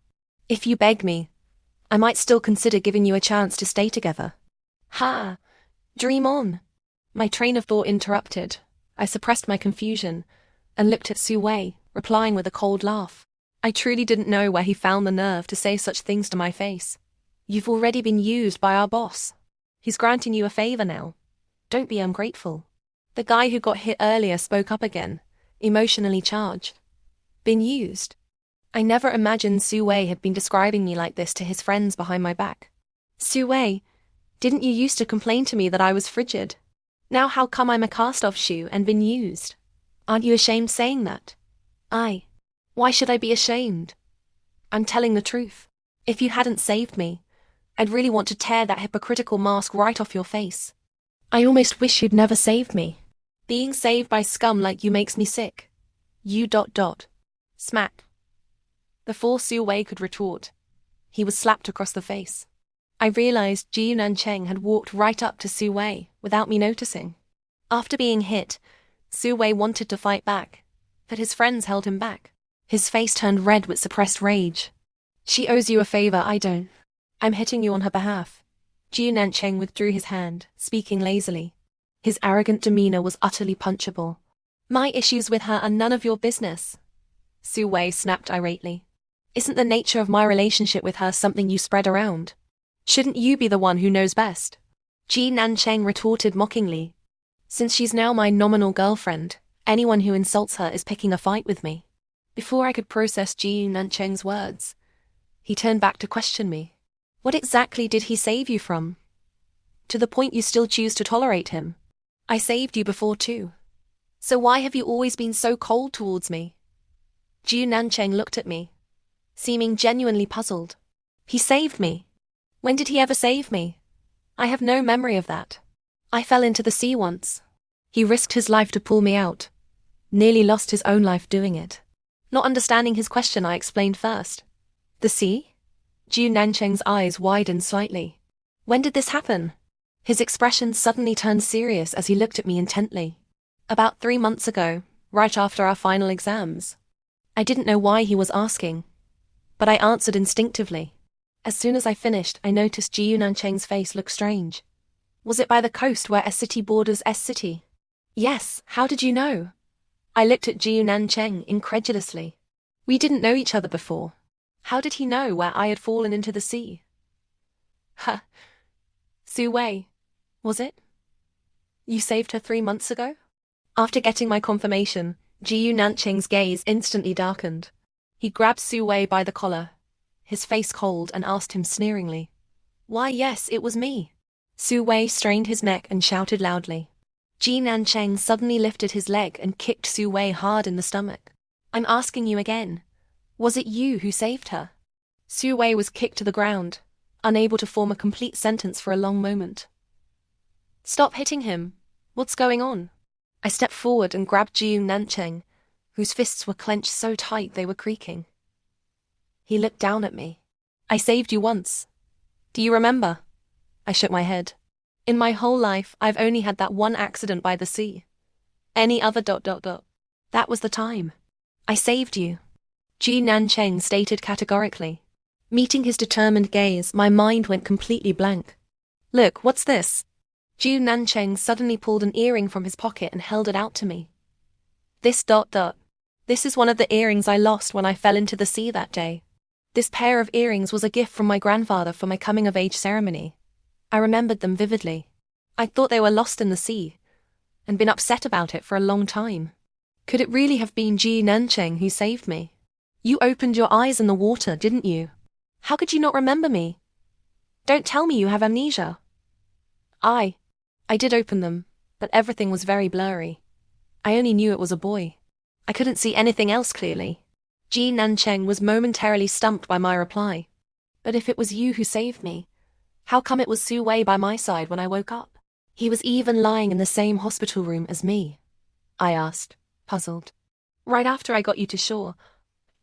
If you beg me, I might still consider giving you a chance to stay together. Ha! Dream on. My train of thought interrupted. I suppressed my confusion and looked at Su Wei, replying with a cold laugh. I truly didn't know where he found the nerve to say such things to my face. You've already been used by our boss. He's granting you a favor now. Don't be ungrateful. The guy who got hit earlier spoke up again, emotionally charged. Been used? I never imagined Su Wei had been describing me like this to his friends behind my back. Su Wei, didn't you used to complain to me that I was frigid? Now how come I'm a cast-off shoe and been used? Aren't you ashamed saying that? Why should I be ashamed? I'm telling the truth. If you hadn't saved me, I'd really want to tear that hypocritical mask right off your face. I almost wish you'd never saved me. Being saved by scum like you makes me sick. You ... Smack. Before Su Wei could retort, he was slapped across the face. I realized Ji Nancheng had walked right up to Su Wei without me noticing. After being hit, Su Wei wanted to fight back, but his friends held him back. His face turned red with suppressed rage. She owes you a favor I don't. I'm hitting you on her behalf. Ji Nancheng withdrew his hand, speaking lazily. His arrogant demeanor was utterly punchable. My issues with her are none of your business. Su Wei snapped irately. Isn't the nature of my relationship with her something you spread around? Shouldn't you be the one who knows best? Ji Nancheng retorted mockingly. Since she's now my nominal girlfriend, anyone who insults her is picking a fight with me. Before I could process Ji Nancheng's words, he turned back to question me. What exactly did he save you from? To the point you still choose to tolerate him. I saved you before too. So why have you always been so cold towards me? Ji Nancheng looked at me, seeming genuinely puzzled. He saved me. When did he ever save me? I have no memory of that. I fell into the sea once. He risked his life to pull me out. Nearly lost his own life doing it. Not understanding his question, I explained first. The sea? Ji Nancheng's eyes widened slightly. When did this happen? His expression suddenly turned serious as he looked at me intently. About 3 months ago, right after our final exams. I didn't know why he was asking, but I answered instinctively. As soon as I finished, I noticed Ji Nancheng's face look strange. Was it by the coast where S City borders S City? Yes, how did you know? I looked at Ji Nancheng incredulously. We didn't know each other before. How did he know where I had fallen into the sea? Ha! Su Wei, was it? You saved her 3 months ago? After getting my confirmation, Ji Nancheng's gaze instantly darkened. He grabbed Su Wei by the collar, his face cold, and asked him sneeringly. Why, yes, it was me. Su Wei strained his neck and shouted loudly. Ji Nancheng suddenly lifted his leg and kicked Su Wei hard in the stomach. I'm asking you again. Was it you who saved her? Su Wei was kicked to the ground, unable to form a complete sentence for a long moment. Stop hitting him. What's going on? I stepped forward and grabbed Ji Nancheng, whose fists were clenched so tight they were creaking. He looked down at me. I saved you once. Do you remember? I shook my head. In my whole life, I've only had that one accident by the sea. Any other ... That was the time. I saved you. Ji Nancheng stated categorically. Meeting his determined gaze, my mind went completely blank. Look, what's this? Ji Nancheng suddenly pulled an earring from his pocket and held it out to me. This ... This is one of the earrings I lost when I fell into the sea that day. This pair of earrings was a gift from my grandfather for my coming-of-age ceremony. I remembered them vividly. I thought they were lost in the sea, and been upset about it for a long time. Could it really have been Ji Nancheng who saved me? You opened your eyes in the water, didn't you? How could you not remember me? Don't tell me you have amnesia. I did open them, but everything was very blurry. I only knew it was a boy. I couldn't see anything else clearly. Ji Nancheng was momentarily stumped by my reply. But if it was you who saved me, how come it was Su Wei by my side when I woke up? He was even lying in the same hospital room as me, I asked, puzzled. Right after I got you to shore,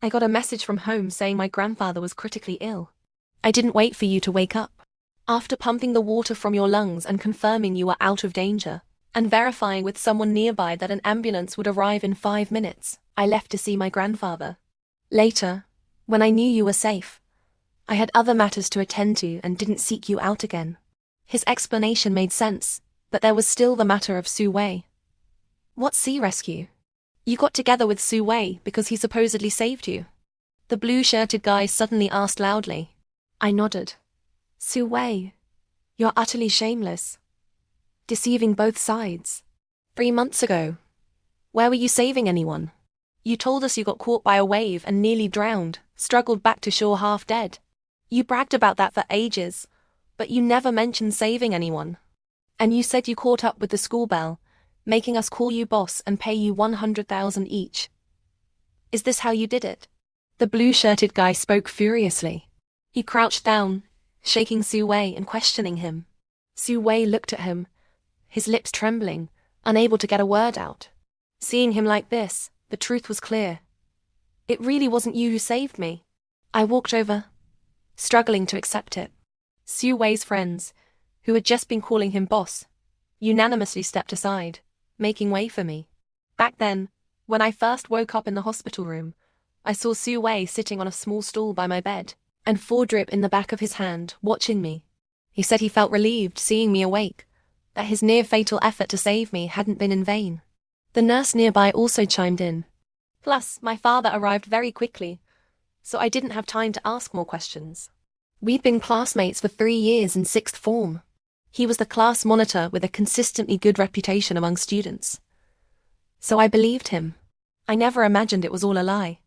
I got a message from home saying my grandfather was critically ill. I didn't wait for you to wake up. After pumping the water from your lungs and confirming you were out of danger, and verifying with someone nearby that an ambulance would arrive in 5 minutes, I left to see my grandfather. Later, when I knew you were safe, I had other matters to attend to and didn't seek you out again. His explanation made sense, but there was still the matter of Su Wei. What sea rescue? You got together with Su Wei because he supposedly saved you? The blue-shirted guy suddenly asked loudly. I nodded. Su Wei, you're utterly shameless. Deceiving both sides. 3 months ago. Where were you saving anyone? You told us you got caught by a wave and nearly drowned, struggled back to shore half dead. You bragged about that for ages, but you never mentioned saving anyone. And you said you caught up with the school bell, making us call you boss and pay you 100,000 each. Is this how you did it? The blue-shirted guy spoke furiously. He crouched down, shaking Su Wei and questioning him. Su Wei looked at him, his lips trembling, unable to get a word out. Seeing him like this, the truth was clear. It really wasn't you who saved me. I walked over, struggling to accept it. Su Wei's friends, who had just been calling him boss, unanimously stepped aside, making way for me. Back then, when I first woke up in the hospital room, I saw Su Wei sitting on a small stool by my bed, and 4-drip in the back of his hand, watching me. He said he felt relieved seeing me awake, that his near-fatal effort to save me hadn't been in vain. The nurse nearby also chimed in. Plus, my father arrived very quickly, so I didn't have time to ask more questions. We'd been classmates for 3 years in 6th form. He was the class monitor with a consistently good reputation among students. So I believed him. I never imagined it was all a lie.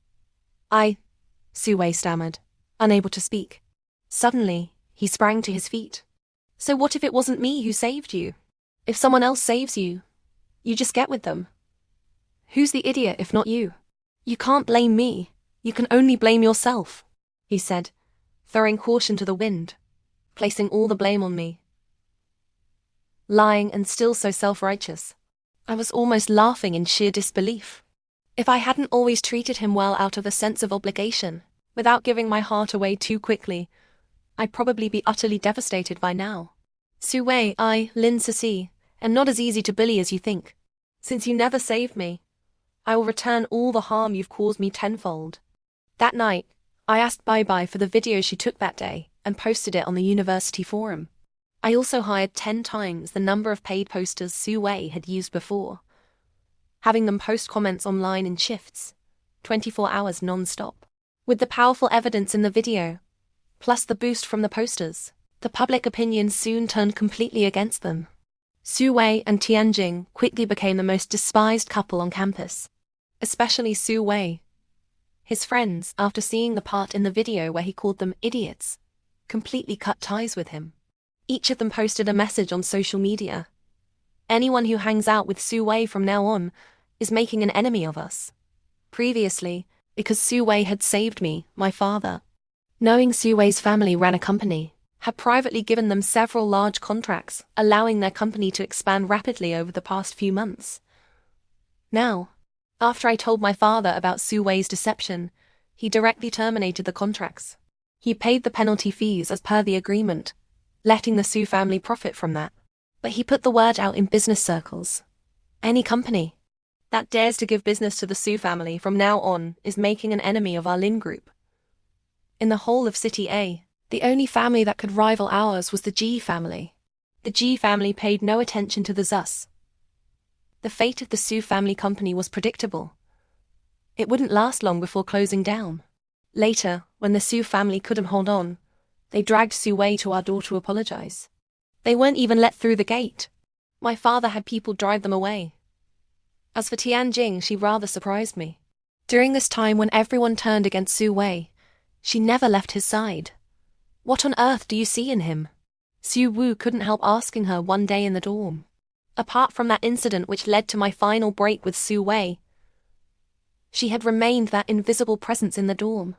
Su Wei stammered, unable to speak. Suddenly, he sprang to his feet. So what if it wasn't me who saved you? If someone else saves you, you just get with them. Who's the idiot if not you? You can't blame me. You can only blame yourself, he said, throwing caution to the wind, placing all the blame on me. Lying and still so self-righteous. I was almost laughing in sheer disbelief. If I hadn't always treated him well out of a sense of obligation, without giving my heart away too quickly, I'd probably be utterly devastated by now. Su Wei, Lin Ceci, am not as easy to bully as you think. Since you never saved me, I will return all the harm you've caused me tenfold. That night, I asked Bye-Bye for the video she took that day and posted it on the university forum. I also hired 10 times the number of paid posters Su Wei had used before, having them post comments online in shifts, 24 hours non-stop. With the powerful evidence in the video, plus the boost from the posters, the public opinion soon turned completely against them. Su Wei and Tianjing quickly became the most despised couple on campus, especially Su Wei. His friends, after seeing the part in the video where he called them idiots, completely cut ties with him. Each of them posted a message on social media. Anyone who hangs out with Su Wei from now on is making an enemy of us. Previously, because Su Wei had saved me, my father, knowing Su Wei's family ran a company, had privately given them several large contracts, allowing their company to expand rapidly over the past few months. Now, after I told my father about Su Wei's deception, he directly terminated the contracts. He paid the penalty fees as per the agreement, letting the Su family profit from that. But he put the word out in business circles. Any company that dares to give business to the Su family from now on is making an enemy of our Lin group. In the whole of City A, the only family that could rival ours was the G family. The G family paid no attention to the Zus. The fate of the Su family company was predictable. It wouldn't last long before closing down. Later, when the Su family couldn't hold on, they dragged Su Wei to our door to apologize. They weren't even let through the gate. My father had people drive them away. As for Tianjing, she rather surprised me. During this time when everyone turned against Su Wei, she never left his side. What on earth do you see in him? Su Wu couldn't help asking her one day in the dorm. Apart from that incident which led to my final break with Su Wei, she had remained that invisible presence in the dorm,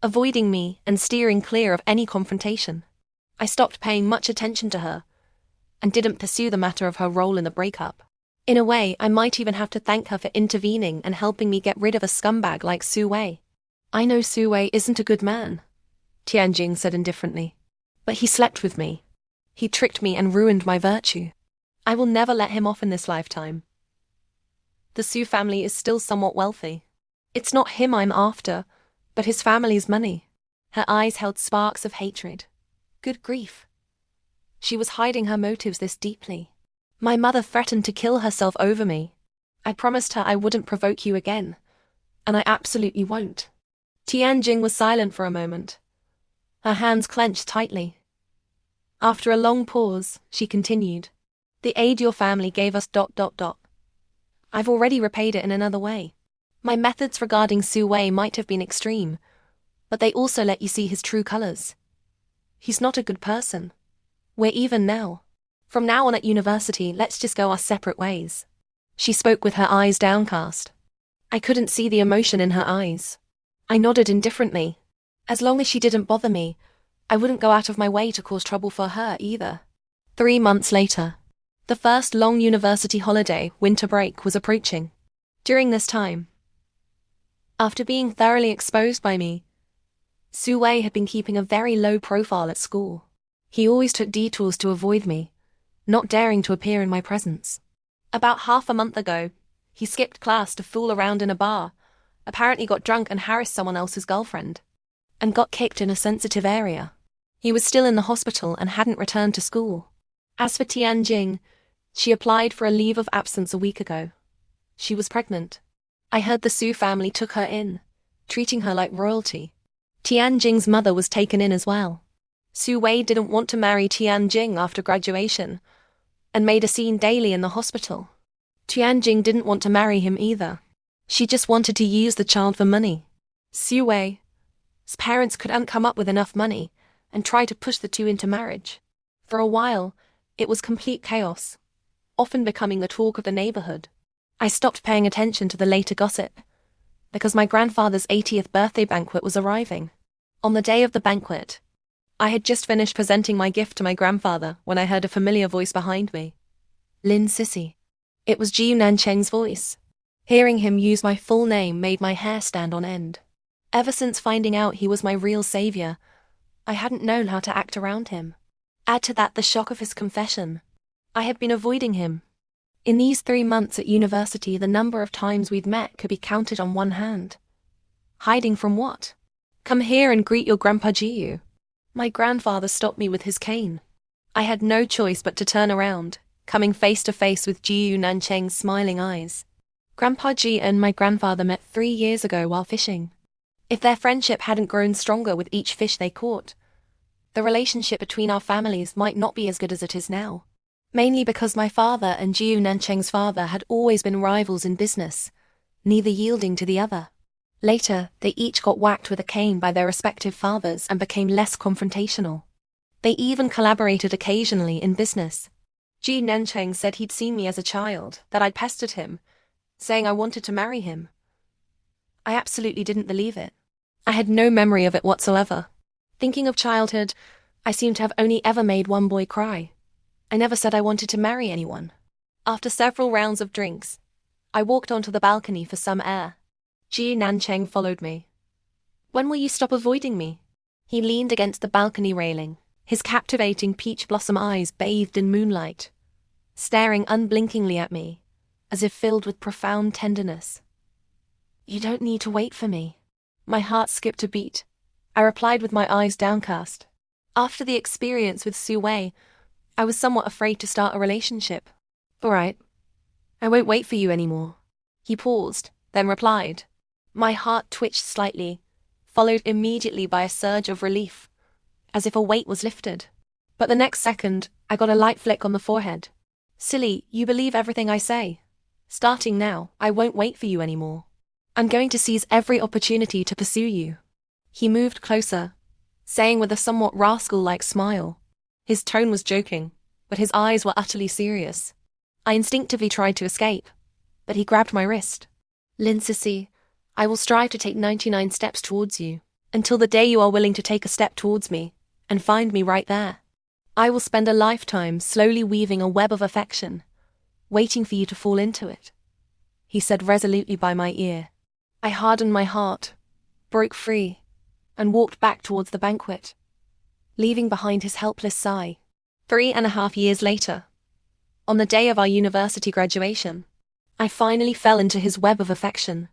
avoiding me and steering clear of any confrontation. I stopped paying much attention to her, and didn't pursue the matter of her role in the breakup. In a way, I might even have to thank her for intervening and helping me get rid of a scumbag like Su Wei. I know Su Wei isn't a good man, Tianjing said indifferently. But he slept with me. He tricked me and ruined my virtue. I will never let him off in this lifetime. The Su family is still somewhat wealthy. It's not him I'm after, but his family's money. Her eyes held sparks of hatred. Good grief. She was hiding her motives this deeply. My mother threatened to kill herself over me. I promised her I wouldn't provoke you again, and I absolutely won't. Tianjing was silent for a moment. Her hands clenched tightly. After a long pause, she continued. The aid your family gave us ... I've already repaid it in another way. My methods regarding Su Wei might have been extreme, but they also let you see his true colors. He's not a good person. We're even now. From now on at university, let's just go our separate ways. She spoke with her eyes downcast. I couldn't see the emotion in her eyes. I nodded indifferently. As long as she didn't bother me, I wouldn't go out of my way to cause trouble for her either. 3 months later, the first long university holiday, winter break, was approaching. During this time, after being thoroughly exposed by me, Su Wei had been keeping a very low profile at school. He always took detours to avoid me, not daring to appear in my presence. About half a month ago, he skipped class to fool around in a bar, apparently got drunk and harassed someone else's girlfriend, and got kicked in a sensitive area. He was still in the hospital and hadn't returned to school. As for Tianjing, she applied for a leave of absence a week ago. She was pregnant. I heard the Su family took her in, treating her like royalty. Tianjing's mother was taken in as well. Su Wei didn't want to marry Tianjing after graduation, and made a scene daily in the hospital. Tianjing didn't want to marry him either. She just wanted to use the child for money. Su Wei's parents couldn't come up with enough money, and tried to push the two into marriage. For a while, it was complete chaos, often becoming the talk of the neighborhood. I stopped paying attention to the later gossip, because my grandfather's 80th birthday banquet was arriving. On the day of the banquet, I had just finished presenting my gift to my grandfather when I heard a familiar voice behind me. Lin Sissy. It was Ji Nancheng's voice. Hearing him use my full name made my hair stand on end. Ever since finding out he was my real savior, I hadn't known how to act around him. Add to that the shock of his confession. I had been avoiding him. In these 3 months at university, the number of times we'd met could be counted on one hand. Hiding from what? Come here and greet your Grandpa Jiu. My grandfather stopped me with his cane. I had no choice but to turn around, coming face to face with Jiu Nancheng's smiling eyes. Grandpa Ji and my grandfather met 3 years ago while fishing. If their friendship hadn't grown stronger with each fish they caught, the relationship between our families might not be as good as it is now. Mainly because my father and Jiu Nancheng's father had always been rivals in business, neither yielding to the other. Later, they each got whacked with a cane by their respective fathers and became less confrontational. They even collaborated occasionally in business. Ji Nancheng said he'd seen me as a child, that I'd pestered him, saying I wanted to marry him. I absolutely didn't believe it. I had no memory of it whatsoever. Thinking of childhood, I seem to have only ever made one boy cry. I never said I wanted to marry anyone. After several rounds of drinks, I walked onto the balcony for some air. Ji Nancheng followed me. When will you stop avoiding me? He leaned against the balcony railing, his captivating peach blossom eyes bathed in moonlight, staring unblinkingly at me, as if filled with profound tenderness. You don't need to wait for me. My heart skipped a beat. I replied with my eyes downcast. After the experience with Su Wei, I was somewhat afraid to start a relationship. All right. I won't wait for you anymore. He paused, then replied. My heart twitched slightly, followed immediately by a surge of relief, as if a weight was lifted. But the next second, I got a light flick on the forehead. Silly, you believe everything I say. Starting now, I won't wait for you anymore. I'm going to seize every opportunity to pursue you. He moved closer, saying with a somewhat rascal-like smile. His tone was joking, but his eyes were utterly serious. I instinctively tried to escape, but he grabbed my wrist. Lynn Sissy, I will strive to take 99 steps towards you, until the day you are willing to take a step towards me, and find me right there. I will spend a lifetime slowly weaving a web of affection, waiting for you to fall into it, he said resolutely by my ear. I hardened my heart, broke free, and walked back towards the banquet, leaving behind his helpless sigh. 3.5 years later, on the day of our university graduation, I finally fell into his web of affection.